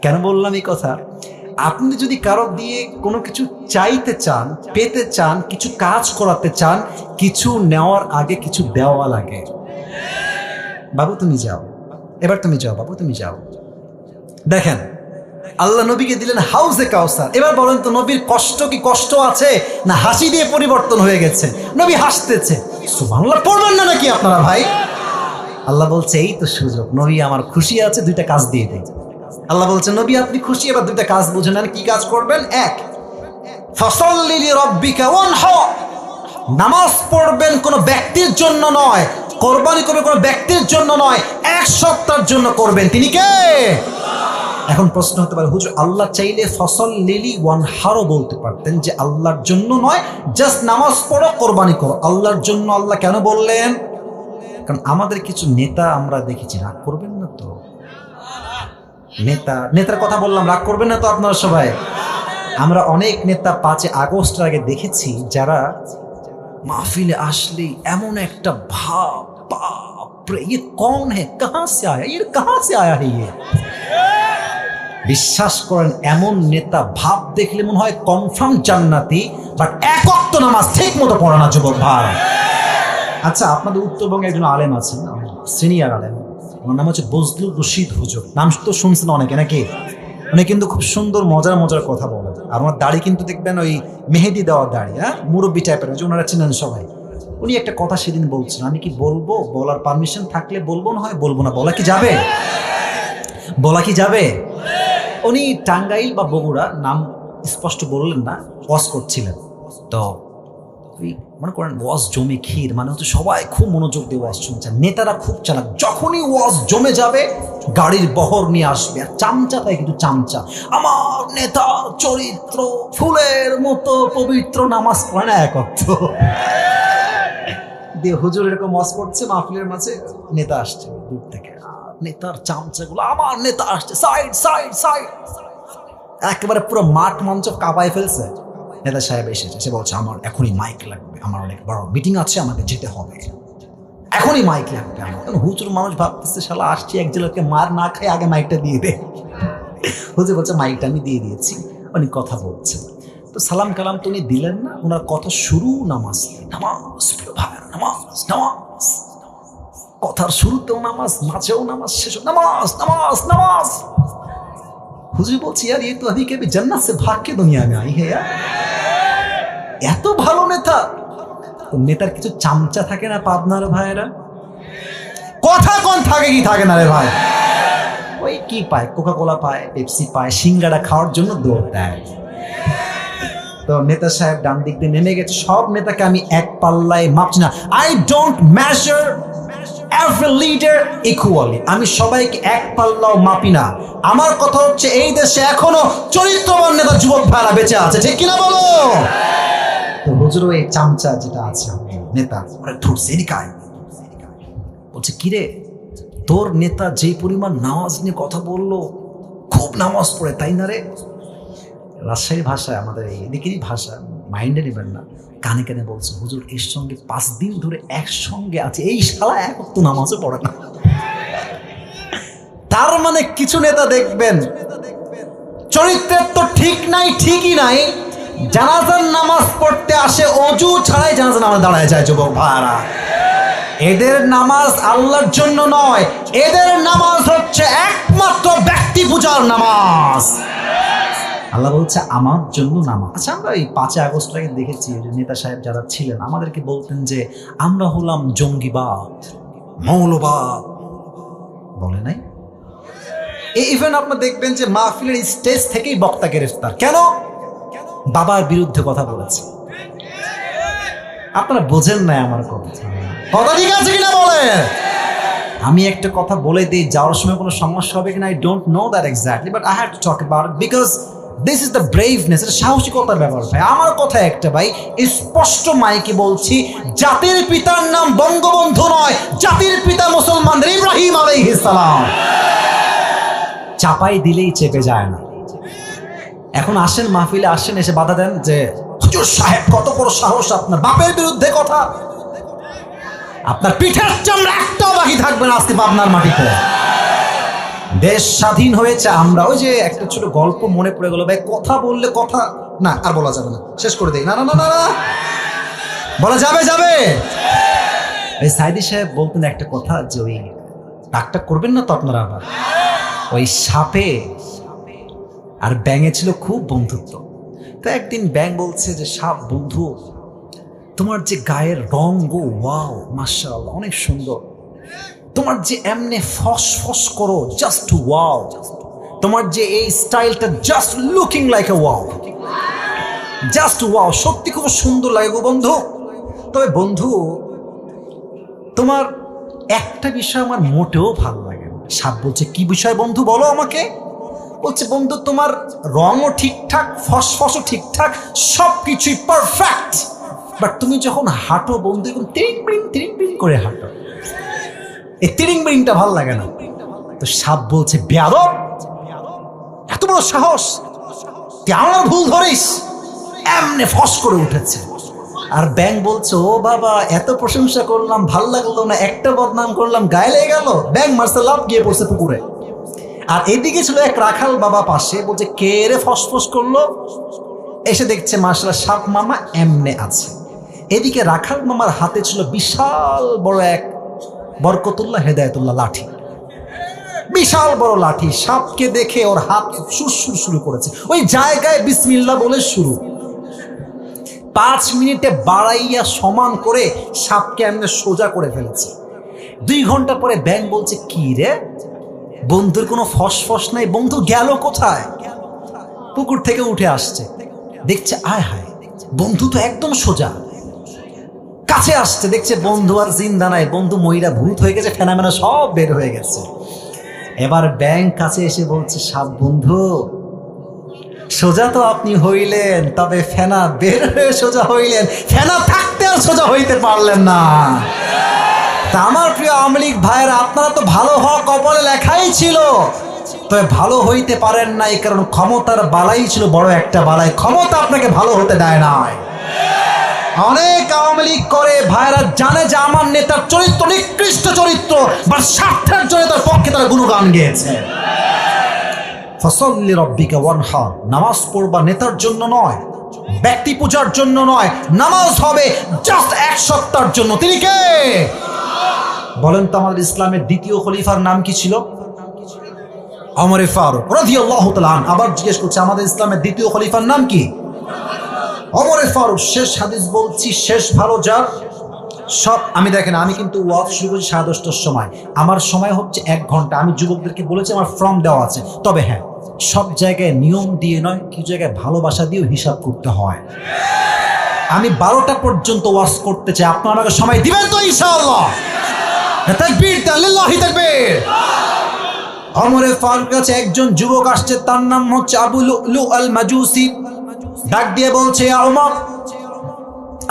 কেন বললাম এই কথা? আপনি যদি কারো দিয়ে কোনো কিছু চাইতে চান, পেতে চান, কিছু কাজ করাতে চান, কিছু নেওয়ার আগে কিছু দেওয়া লাগে। বাবু তুমি যাও, এবার তুমি যাও, বাবু তুমি যাও। দেখেন আল্লাহ নবীকে দিলেন হাউজে কাউসার। এবার বলেন তো নবীর কষ্ট কি কষ্ট আছে না হাসি দিয়ে পরিবর্তন হয়ে গেছে? নবী হাসতেছে। সুবহানাল্লাহ পড়বেন না নাকি আপনারা ভাই? আল্লাহ বলছে এই তো সুযোগ, নবী আমার খুশি আছে, 2টা কাজ দিয়ে দেয়। আল্লাহ বলছে নবী আপনি খুশি, এবার 2টা কাজ বুঝে নেন। কি কাজ করবেন? 1, ফাসাল্লি লিরাব্বিকা ওয়ানহার, নামাজ পড়বেন কোনো ব্যক্তির জন্য নয়, কোরবানি করবেন কোনো ব্যক্তির জন্য নয়, 1 সপ্তাহের জন্য করবেন। তিনি কে? এখন প্রশ্ন হতে পারে হুজুর আল্লাহ চাইলে ফাসাল্লি ওয়ানহারও বলতে পারতেন, যে আল্লাহর জন্য নয়, জাস্ট নামাজ পড়ো, কোরবানি করো। আল্লাহর জন্য আল্লাহ কেন বললেন? কারণ আমাদের কিছু নেতা আমরা দেখেছি, রাগ করবেন না তো? নেতার কথা বললাম, রাগ করবেন না তো আপনারা সবাই? আমরা অনেক নেতা 5 আগস্টের আগে দেখেছি যারা মাহফিলে আসলেই এমন একটা ভাব, বাপরে ये कौन है, कहां से आया, ये कहां से आया है ये। বিশ্বাস করেন এমন নেতা ভাব দেখলে মনে হয় কনফার্ম জান্নাতি, বাট এক ওয়াক্ত নামাজ ঠিক মতো পড়ে না যুবক ভাই। আচ্ছা, আপনাদের উত্তরবঙ্গে একজন আলেম আছেন, সিনিয়র আলেম, ওনার নাম হচ্ছে বজলুর রশিদ হুজুর। নাম তো শুনছেন অনেকে নাকি? উনি কিন্তু খুব সুন্দর মজার মজার কথা বলেন, আর ওনার দাড়ি কিন্তু দেখবেন ওই মেহেদি দেওয়া দাড়ি, হ্যাঁ, মুরব্বী টাইপের, যে ওনারা চিনেন সবাই। উনি একটা কথা সেদিন বলছেন, আমি কি বলবো? বলার পারমিশন থাকলে বলবো, না হয় বলবো না। বলা কি যাবে? বলা কি যাবে? উনি টাঙ্গাইল বা বগুড়া, নাম স্পষ্ট বললেন না, ওয়াজ করছিলেন। তো মনে করেন ওয়াজ জমে ক্ষীর, মানে হচ্ছে সবাই খুব মনোযোগ দিয়ে ওয়াজ শুনছেন। নেতারা খুব চালাক, যখনই ওয়াজ জমে যাবে গাড়ির বহর নিয়ে আসবে, আর চামচা তাই কিন্তু চামচা, আমার নেতা চরিত্র ফুলের মতো পবিত্র, নামাজ পড়ে না এক অর্থ দিয়ে। হুজুর এরকম ওয়াজ করছে মাহফিলের মাঝে, নেতা আসছে দূর থেকে, নেতার চামচাগুলো, আমার নেতা আসছে, সাইড সাইড সাইড, একেবারে পুরো মাঠ মঞ্চ কাঁপায় ফেলছে। নেতা সাহেব এসেছে, সে বলছে আমার এখনই মাইক লাগবে, আমার অনেক বড় মিটিং আছে, আমাকে যেতে হবে, এখনই মাইক লাগবে আমার। হুজুর মানুষ ভাবতেছে শালা আসছি এক জেলাকে মার না খাই, আগে মাইকটা দিয়ে দে। হুজুর বলছে মাইকটা আমি দিয়ে দিয়েছি, উনি কথা বলছেন। তো সালাম কালাম তো উনি দিলেন না, ওনার কথা শুরু নামাজ, নামাজ ভাই, নামাজ নামাজ, কথার শুরুতেও নামাজ, মাঝেও নামাজ, শেষও নামাজ নামাজ নামাজ। হুজুর বলছি यार ये तो अभी के भी जन्नत से भाग के दुनिया में आई है यार। এত ভালো নেতা। নেতার কিছু চামচা থাকে না পাবনার ভাইয়েরা, কথা কোন থাকে কি থাকে না রে ভাই, ওই কি পায়, কোকা কোলা পায়, পেপসি পায়, সিঙ্গাড়া খাওয়ার জন্য দৌড় দেয়। তো নেতা সাহেব ডান দিক দিয়ে নেমে গেছে। সব নেতাকে আমি এক পাল্লায় মাপছি না, I don't measure every leader equally, আমি সবাইকে এক পাল্লাও মাপি না। আমার কথা হচ্ছে এই দেশে এখনো চরিত্রবান নেতা যুবক ভাইরা বেঁচে আছে, ঠিক কিনা বলো? তো হুজুর ওই চামচা যেটা আছে নেতা, ওরা ঠুকছে এদিকায়, বলছে কিরে তোর নেতা যে পরিমাণ নামাজ নিয়ে কথা বললো, খুব নামাজ পড়ে তাই না রে? রাজশাহী ভাষায়, আমাদের এদিকেরই ভাষা, মাইন্ডে নেবেন না, কানে কানে বলছে হুজুর এর সঙ্গে 5 দিন ধরে একসঙ্গে আছে, এই শালা এক ওয়াক্ত নামাজও পড়ে না। তার মানে কিছু নেতা দেখবেন চরিত্রের তো ঠিক নাই, ঠিকই নাই, জানাজার নামাজ পড়তে আসে অজু ছাড়াই জানাজার নামাজ দাঁড়ায় যায় যুবক ভাইরা। এদের নামাজ আল্লাহর জন্য নয়, এদের নামাজ হচ্ছে একমাত্র ব্যক্তি পূজার নামাজ। আল্লাহ বলছে আমার জন্য নামাজ। আচ্ছা, আমরা এই 5 আগস্ট আগে দেখেছি যে নেতা সাহেব যারা ছিলেন আমাদেরকে বলতেন যে আমরা হলাম জঙ্গিবাদ, মৌলবাদ, বলে নাই? ইভেন আপনারা দেখবেন যে মাহফিলের স্টেজ থেকেই বক্তা গ্রেফতার, কেন? বাবার বিরুদ্ধে কথা বলেছে। আপনারা বোঝেন না আমার কথা, কথা ঠিক আছে কিনা বলে? আমি একটা কথা বলে দিই, যাওয়ার সময় কোনো সমস্যা হবে কিনা I don't know that exactly, but I have to talk about it because this is the braveness, এটা সাহসিকতার ব্যাপার ভাই। আমার কথা একটা ভাই, স্পষ্ট মাইকে বলছি, জাতির পিতার নাম বঙ্গবন্ধু নয়, জাতির পিতা মুসলমানদের ইব্রাহিম আলাইহিস সালাম। চাপাই দিলেই চেপে যায় না। এখন আসেন মাহফিলে, আসেন, এসে বাধা দেন যে হুজুর সাহেব কত বড় সাহস, আপনার বাপের বিরুদ্ধে কথা, আপনার পিঠের চামড়া একটাও বাকি থাকবে না আজকে পাবনার মাটিতে। দেশ স্বাধীন হয়েছে, আমরা ওই যে একটা ছোট গল্প মনে পড়ে গেল ভাই, কথা বললে কথা না আর বলা যাবে না, শেষ করে দেই। না না না না না, বলা যাবে যাবে। এই সাইদি সাহেব বলতেন একটা কথা, যে ওই ডাকটা করবেন না তো আপনারা, আবার ওই সাপে আর ব্যাঙে ছিল খুব বন্ধুত্ব। তো একদিন ব্যাঙ বলছে যে সাপ, বন্ধু তোমার যে গায়ের রং গো, ওয়াও মাশাআল্লাহ অনেক সুন্দর, তোমার যে এমনে ফস ফস করো, জাস্ট ওয়াও, তোমার যে এই স্টাইলটা just looking like a wow, just wow, সত্যি খুব সুন্দর লাগে গো বন্ধু। তবে বন্ধু তোমার একটা বিষয় আমার মোটেও ভালো লাগে না। সাপ বলছে কি বিষয় বন্ধু, বলো আমাকে। বলছে বন্ধু তোমার রঙও ঠিকঠাক, ফসফসও ঠিকঠাক, সব কিছুই পারফেক্ট, বাট তুমি যখন হাঁটো বন্ধু এরকম তিরিং বিরিং করে হাঁটো। এই তিরিং বিরিংটা ভাল লাগে না। তো সাপ বলছে, বেয়াদব, এত বড় সাহস, তুই আমার ভুল ধরিস। এমনি ফস করে উঠেছে। আর ব্যাং বলছে, ও বাবা, এত প্রশংসা করলাম, ভাল লাগলো না, একটা বদনাম করলাম, গায়ে লেগে গেল। ব্যাং মারছে, লাভ গিয়ে পড়ছে পুকুরে। আর এদিকে ছিল এক রাখাল বাবা পাশে, বলছে, কে রে ফসফস করলো? এসে দেখছে মাশাআল্লাহ সাপ মামা এমনে আছে। এদিকে রাখাল মামার হাতে ছিল বিশাল বড় এক বরকতুল্লাহ হেদায়েতুল্লাহ লাঠি, বিশাল বড় লাঠি। সাপকে দেখে ওর হাত সুরসুর শুরু করেছে, ওই জায়গায় বিসমিল্লাহ বলে শুরু। 5 মিনিটে বাড়াইয়া সমান করে সাপকে এমনি সোজা করে ফেলেছে। 2 ঘন্টা পরে ব্যাং বলছে, কি রে বন্ধুর কোনো ফসফস নাই, বন্ধু গেল কোথায়? পুকুর থেকে উঠে আসছে, দেখছে আয় হায়, বন্ধু তো একদম সোজা। কাছে আসছে, দেখছে বন্ধু আর জিন্দা নাই, বন্ধু মহিলা ভূত হয়ে গেছে, ফেনামেনা সব বের হয়ে গেছে। এবার ব্যাং কাছে এসে বলছে, সাপ বন্ধু, সোজা তো আপনি হইলেন, তবে ফেনা বের হয়ে সোজা হইলেন, ফেনা থাকতে আর সোজা হইতে পারলেন না। তা আমার প্রিয় আওয়ামী লীগ ভাইয়েরা, আপনারা তো ভালো হওয়া কপালে লেখাই ছিল, তবে ভালো হইতে পারেন নাই, কারণ ক্ষমতার বালাই ছিল বড় একটা বালাই। ক্ষমতা আপনাকে ভালো হতে দেয় নাই। অনেক আওয়ামী লীগ করে ভাইরা জানে যে আমার নেতার চরিত্র নিকৃষ্ট চরিত্র, বা স্বার্থের জন্য তার পক্ষে তারা গুণগান গেয়েছে। ফসল্লি রব্বিকা ওয়ানহার, নামাজ পড়বা নেতার জন্য নয়, ব্যক্তি পূজার জন্য নয়, নামাজ হবে জাস্ট এক সপ্তাহের জন্য। তিনি কে বলেন তো? আমাদের ইসলামের দ্বিতীয় খলিফার নাম কি ছিল? ওমর ফারুক রাদিয়াল্লাহু তাআলা আনহু। আবার জিজ্ঞেস করছে, আমাদের ইসলামের দ্বিতীয় খলিফার নাম কি? ওমর ফারুক। শেষ হাদিস বলছি, শেষ ভালো যার সব। আমি দেখেন, আমি কিন্তু ওয়াজ শুরু করছি 10:30টার সময়, আমার সময় হচ্ছে 1 ঘন্টা। আমি যুবকদেরকে বলেছি আমার ফর্ম দেওয়া আছে, তবে হ্যাঁ, সব জায়গায় নিয়ম দিয়ে নয়, কিছু জায়গায় ভালোবাসা দিয়েও হিসাব করতে হয়। আমি 12টা পর্যন্ত ওয়াজ করতে চাই, আপনারা আমাকে সময় দিবেন তো ইনশাআল্লাহ? তাকবীর, লিল্লাহি তাকবীর। ওমর ফারুক কাছে একজন যুবক আসছে, তার নাম হচ্ছে আবু লুলু আল মাজুসি। ডাক দিয়ে বলছে, ইয়া ওমর,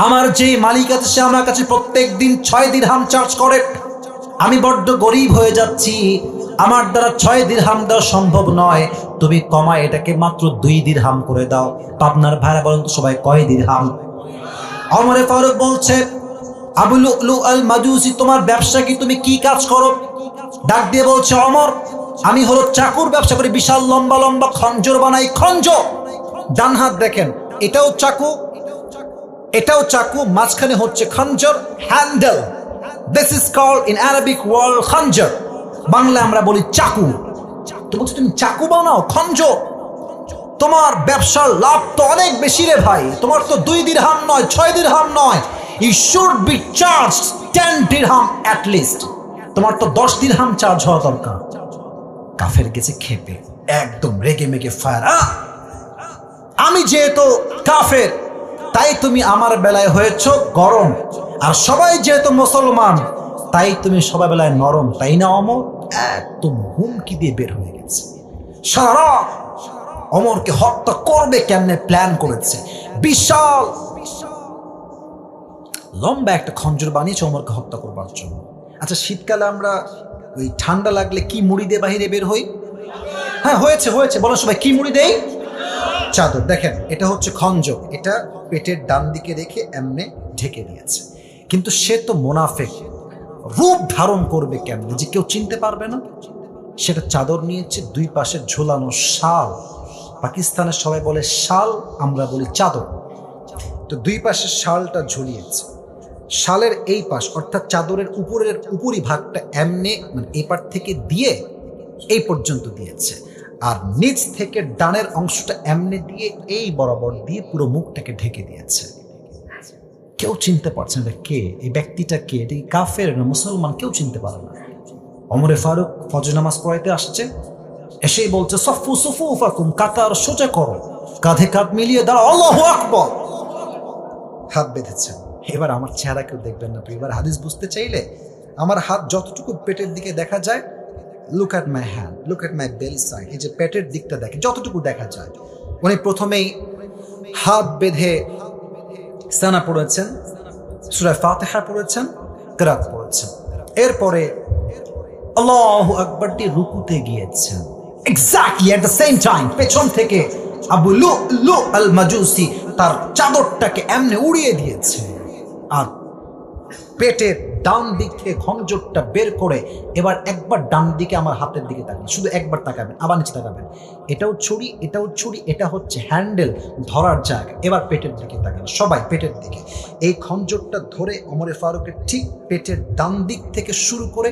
আমার যে মালিক আছে সে আমার কাছে প্রত্যেক দিন 6 দিরহাম চার্জ করে। আমি বড্ড গরিব হয়ে যাচ্ছি, আমার দ্বারা 6 দিরহাম দেওয়া সম্ভব নয়, তুমি কমায় এটাকে মাত্র 2 দিরহাম করে দাও। পাবনার ভাইরা বলেন তো সবাই কয় দিরহাম? ওমর ফারুক বলছে, আবু লুলু আল মাজুসি, তোমার ব্যবসা কি? তুমি কি কাজ করো? ডাক দিয়ে বলছে, ওমর, আমি হলো চাকুর ব্যবসা করি, বিশাল লম্বা লম্বা খঞ্জর বানাই। খঞ্জর, ডান হাত দেখেন, এটাও চাকু, এটাও চাকু, মাঝখানে হচ্ছে খঞ্জর, handle. This is called in Arabic world খঞ্জর। বাংলা আমরা বলি চাকু। তো বলছো তুমি চাকু বানাও, খঞ্জর। তোমার ব্যবসার লাভ তো অনেক বেশি রে ভাই, তোমার তো 2 দিরহাম নয়, 6 দিরহাম নয়, ইউ শুড বি চার্জ 10 দিরহাম অ্যাট লিস্ট। তোমার তো 10 দিরহাম চার্জ হওয়া দরকার। কাফের গেছে খেপে, একদম রেগে মেগে ফায়ার। আমি যেহেতু কাফের, তাই তুমি আমার বেলায় হয়েছ গরম, আর সবাই যেহেতু মুসলমান, তাই তুমি সবাই বেলায় নরম, তাই না অমর? একদম হুমকি দিয়ে বের হয়ে গেছে। সারা অমরকে হত্যা করবে কেমনে প্ল্যান করেছে। বিশাল লম্বা একটা খঞ্জর বানিয়েছে অমরকে হত্যা করবার জন্য। আচ্ছা, শীতকালে আমরা ওই ঠান্ডা লাগলে কি মুড়ি দিয়ে বাহিরে বের হই? হ্যাঁ, হয়েছে হয়েছে, বলো সবাই, কি মুড়ি দেই? চাদর। দেখেন, এটা হচ্ছে খঞ্জর, এটা পেটের ডান দিকে রেখে এমনে ঢেকে দিয়েছে। কিন্তু সে তো মুনাফিক, রূপ ধারণ করবে কেমনে যে কেউ চিনতে পারবে না। সেটা চাদর নিয়েছে, 2 পাশে ঝোলানো শাল। পাকিস্তানের সবাই বলে শাল, আমরা বলি চাদর। তো 2 পাশে শালটা ঝুলিয়েছে। শালের এই পাশ অর্থাৎ চাদরের উপরি ভাগটা এমনে, মানে এই পার থেকে দিয়ে এই পর্যন্ত দিয়েছে, আর নিচ থেকে ডানের অংশটা এমনে দিয়ে এই বরাবর দিয়ে পুরো মুখটাকে ঢেকে দিয়েছে। কেউ চিনতে পারছে না কে এই ব্যক্তিটা, কে, এটা কি কাফের না মুসলমান, কেউ চিনতে পারে না। ওমর ফারুক ফজর নামাজ পড়াইতে আসছে, এসেই বলছে, সফু সুফুফাকুম, কাতার সোজা করো, কাঁধে কাঁধ মিলিয়ে দাও, আল্লাহু আকবার। হাত বেঁধেছে। এবার আমার চেহারা কেউ দেখবেন না, এবার হাদিস বুঝতে চাইলে আমার হাত যতটুকু পেটের দিকে দেখা যায়, look at my hand, look at my বেলি সাইড, এই যে পেটের দিকটা দেখে যতটুকু দেখা যায়। উনি প্রথমেই হাত বেঁধে সানা পড়েছেন, সূরা ফাতিহা পড়েছেন, কিরাত পড়েছেন। এরপরে আল্লাহু আকবার দিয়ে রুকুতে গিয়েছেন। Exactly at the same time পেছন থেকে আবু লুলু আল মাজুসি তার চাদরটাকে এমনি উড়িয়ে দিয়েছে, আর পেটের ডান দিক থেকে খঞ্জরটা বের করে এবার একবার ডান দিকে আমার হাতের দিকে তাকাবেন, শুধু একবার তাকাবেন, আবার নিচে তাকাবেন। এটাও ছুরি, এটাও ছুরি, এটা হচ্ছে হ্যান্ডেল ধরার জায়গা। এবার পেটের দিকে তাকাবেন, সবাই পেটের দিকে। এই খঞ্জরটা ধরে ওমর ফারুকের ঠিক পেটের ডান দিক থেকে শুরু করে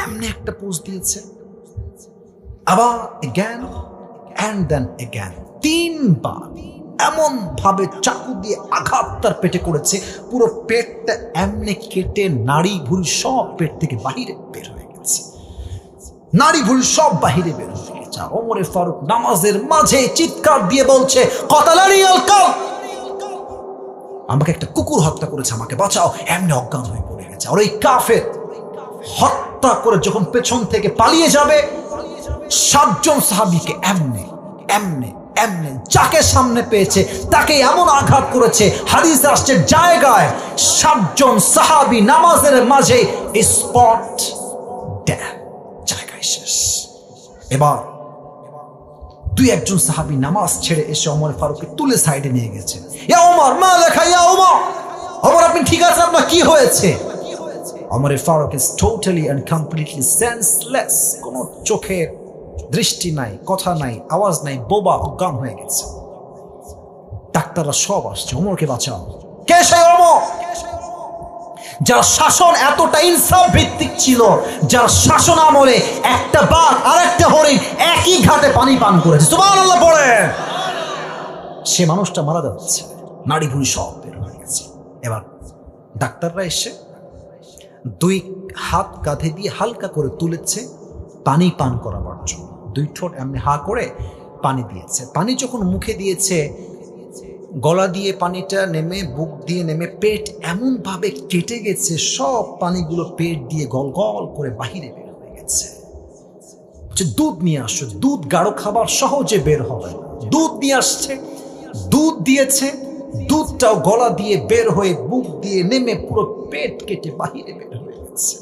এমনি একটা পোজ দিয়েছে, আবার এগেন অ্যান্ড দেন এগেন, 3 বার এমন ভাবে চাকু দিয়ে আঘাত তার পেটে করেছে, পুরো পেটটা এমনি কেটে নাড়ি ভুঁড়ি সব পেট থেকে বাহিরে বের হয়ে গেছে, নাড়ি ভুঁড়ি সব বাহিরে বের হয়ে গেছে। ওমর ফারুক নামাজের মাঝে চিৎকার দিয়ে বলছে, কতালানি আল কালব, আমাকে একটা কুকুর হত্যা করেছে, আমাকে বাঁচাও। এমনি অজ্ঞান হয়ে পড়ে গেছে। আর ওই কাফের হত্যা করে যখন পেছন থেকে পালিয়ে যাবে, 7 জন সাহাবীকে এমনি এমনি এমনি যাকে সামনে পেয়েছে তাকে এমন আঘাত করেছে, হাদিস আসছে জায়গায় 7 জন সাহাবী নামাজের মাঝে স্পট ডেথ, জায়গায় শেষ। এবার 2-1 জন সাহাবী নামাজ ছেড়ে এসে ওমর ফারুককে তুলে সাইডে নিয়ে গেছে। ইয়া ওমর, মা লেখা, ইয়া ওমর, ওমর আপনি ঠিক আছেন? আপনার কি হয়েছে? Omar Farooq is totally and completely senseless, কোনো চোখের দৃষ্টি নাই, কথা নাই, আওয়াজ নাই, বোবা, অজ্ঞান হয়ে গেছে। ডাক্তাররা সব আসছে, ওমরকে বাঁচাও। কে সেই ওমর? যার শাসন এতটা ইনসাফ ভিত্তিক ছিল, যার শাসন আমলে একটা বাঘ আর একটা হরিণ একই ঘাটে পানি পান করেছে। সুবহানাল্লাহ পড়ে। সে মানুষটা মারা যাচ্ছে, নাড়ি ভুঁড়ি সব বের হয়ে গেছে। এবার ডাক্তাররা এসে 2 হাত কাঁধে দিয়ে হালকা করে তুলেছে পানি পান করাবার জন্য। 2 ঠোঁট এমনি হা করে পানি দিয়েছে। পানি যখন মুখে দিয়েছে, গলা দিয়ে পানিটা নেমে, বুক দিয়ে নেমে, পেট এমন ভাবে কেটে গেছে, সব পানিগুলো পেট দিয়ে গল গল করে বাহিরে বের হয়ে গেছে। দুধ নিয়ে আসছে, দুধ গাঢ় খাবার সহজে বের হবে, দুধ নিয়ে আসছে, দুধ দিয়েছে, দুধটাও গলা দিয়ে বের হয়ে বুক দিয়ে নেমে পুরো পেট কেটে বাহিরে বের হয়ে গেছে।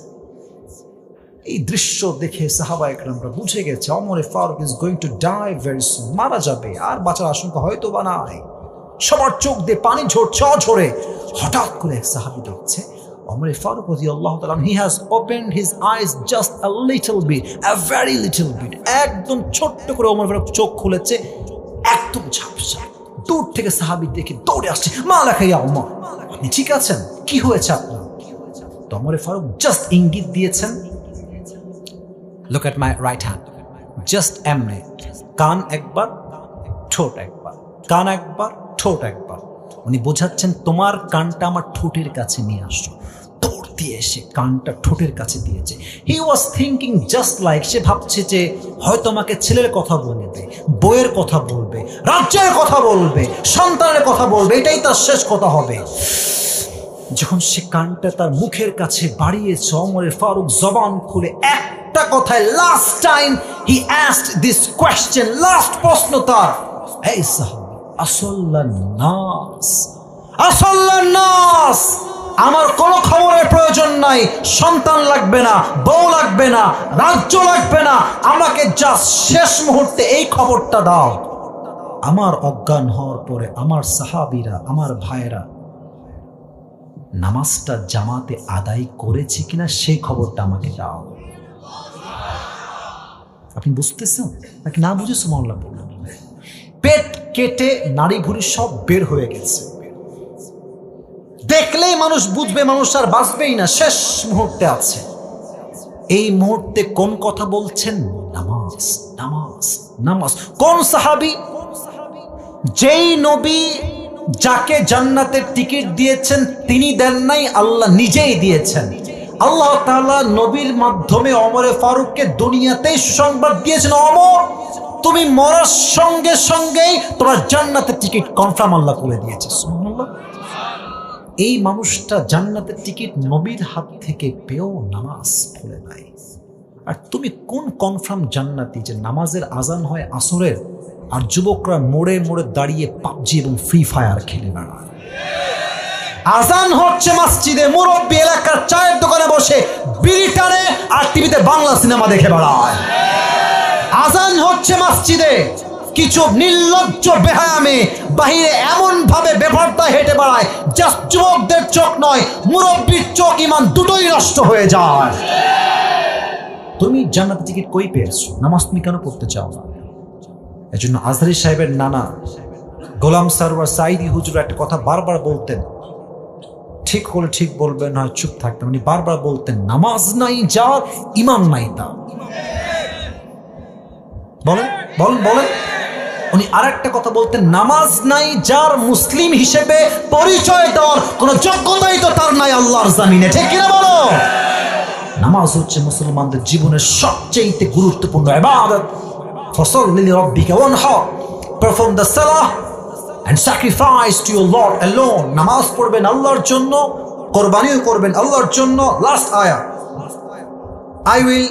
এই দৃশ্য দেখে সাহাবা একরামরা বুঝে গেছে Omar Farooq is going to die very soon, মারা যাবে, আর বাঁচার আশঙ্কা হয়তো বা নাই। সবার চোখ দিয়ে পানি ঝরছে অঝরে। হঠাৎ করে এক সাহাবী দেখছে ওমর ফারুক রাদিয়াল্লাহু তাআলা, he has opened his eyes just a little bit, a very little bit, একদম ছোট্ট করে ওমর ফারুক চোখ খুলেছে, একদম ঝাপসা। দূর থেকে সাহাবী দেখে দৌড়ে আসছে, মা লেখা ইয়া ওমর, আপনি ঠিক আছেন? কি হয়েছে আপনার? তো ওমর ফারুক জাস্ট ইঙ্গিত দিয়েছেন, look at my right hand, just এমনি কান একবার, ঠোঁট একবার, কান একবার, ঠোঁট একবার। উনি বোঝাচ্ছেন তোমার কানটা আমার ঠোঁটের কাছে নিয়ে আসো। দৌড় দিয়ে এসে কানটা ঠোঁটের কাছে দিয়েছে। হি ওয়াজ থিঙ্কিং জাস্ট লাইক, সে ভাবছে যে হয়তো আমাকে ছেলের কথা বলবে, বইয়ের কথা বলবে, রাজ্যের কথা বলবে, সন্তানের কথা বলবে, এটাই তার শেষ কথা হবে। যখন সে কানটা তার মুখের কাছে বাড়িয়েছে, ওমর ফারুক জবান খুলে একটা কথায়, last time he asked this question, last প্রশ্ন তার, এই সাহাবী, আসল্লান নাস, আসল্লান নাস, আমার কোনো খবরের প্রয়োজন নাই, সন্তান লাগবে না, বউ লাগবে না, রাজ্য লাগবে না, আমাকে জাস্ট শেষ মুহূর্তে এই খবরটা দাও, আমার অজ্ঞান হওয়ার পরে আমার সাহাবীরা, আমার ভাইরা নামাজটা জামাতে আদায় করেছে কিনা সেই খবরটা আমাকে দাও। আপনি বুঝতেছেন নাকি না বুঝে সুবহানাল্লাহ বললেন? পেট কেটে নাড়ি ভুঁড়ি সব বের হয়ে গেছে। দেখলেই মানুষ বুঝবে মানুষ আর বাঁচবেই না, শেষ মুহূর্তে আছে। এই মুহূর্তে কোন কথা বলছেন? নামাজ, নামাজ, নামাজ। কোন সাহাবী? যেই নবী যাকে জান্নাতের টিকিট দিয়েছেন তিনি দেন নাই, আল্লাহ নিজেই দিয়েছেন। আল্লাহ তাআলা নবীর মাধ্যমে ওমর ফারুককে দুনিয়াতেই সুসংবাদ দিয়েছেন, ওমর তুমি মরার সঙ্গে সঙ্গেই তোমার জান্নাতের টিকিট কনফার্ম আল্লাহ করে দিয়েছে। সুবহানাল্লাহ। এই মানুষটা জান্নাতের টিকিট নবীর হাত থেকে পেয়েও নামাজ পড়ে নাই। আর তুমি কোন কনফার্ম জান্নাতি যে নামাজের আজান হয় আসরের, আর যুবকরা মোড়ে মোড়ে দাঁড়িয়ে পাবজি এবং ফ্রি ফায়ার খেলে বেড়ায়? আজান হচ্ছে মসজিদে, মুরব্বী এলাকার চায়ের দোকানে বসে বিড়ি টানে আর টিভিতে বাংলা সিনেমা দেখে বেড়ায়। আজান হচ্ছে মসজিদে, কিছু নির্লজ্জ বেহায়ামে বাহিরে এমন ভাবে বেপরদায় হেঁটে বেড়ায়, জাস্ট যুবকদের চোখ নয়, মুরব্বীর চোখ ইমান দুটোই নষ্ট হয়ে যায়। তুমি জান্নাতের টিকিট কই পেয়েছো? নামাজ তুমি কেন পড়তে চাও না? এজন্য আজহারী সাহেবের নানা গোলাম সারওয়ার সাইদি হুজুর একটা কথা বারবার বলতেন, ঠিক হলে ঠিক বলবেন, হয় চুপ থাকতেন। উনি বারবার বলতেন, নামাজ নাই যার, ইমান নাই তার। বলেন বলেন বলেন। উনি আরেকটা কথা বলতেন, নামাজ নাই যার, মুসলিম হিসেবে পরিচয় দেওয়ার কোন যোগ্যতাই তো তার নাই আল্লাহর জমিনে, ঠিক কিনা বলো? নামাজ হচ্ছে মুসলমানদের জীবনের সবচেয়ে গুরুত্বপূর্ণ ইবাদত। ফসল্লি লিরাব্বিকা ওয়ানহার, perform the salah and sacrifice to your Lord alone. নামাজ পড়বেন আল্লাহর জন্য, কোরবানিও করবেন আল্লাহর জন্য। লাস্ট আয়াত, I will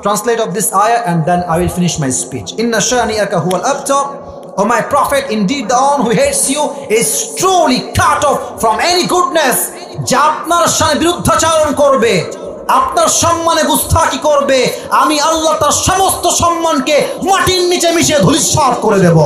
translate of this ayah and then I will finish my speech. Inna shani'aka huwal abtar. O my prophet, indeed the one who hates you is truly cut off from any goodness. যা আপনার সামনে বিরুদ্ধাচরণ করবে, আপনার সম্মানে গুস্তাখি করবে, আমি আল্লাহ তার সমস্ত সম্মানকে মাটির নিচে মিশিয়ে ধূলিসাৎ করে দেব।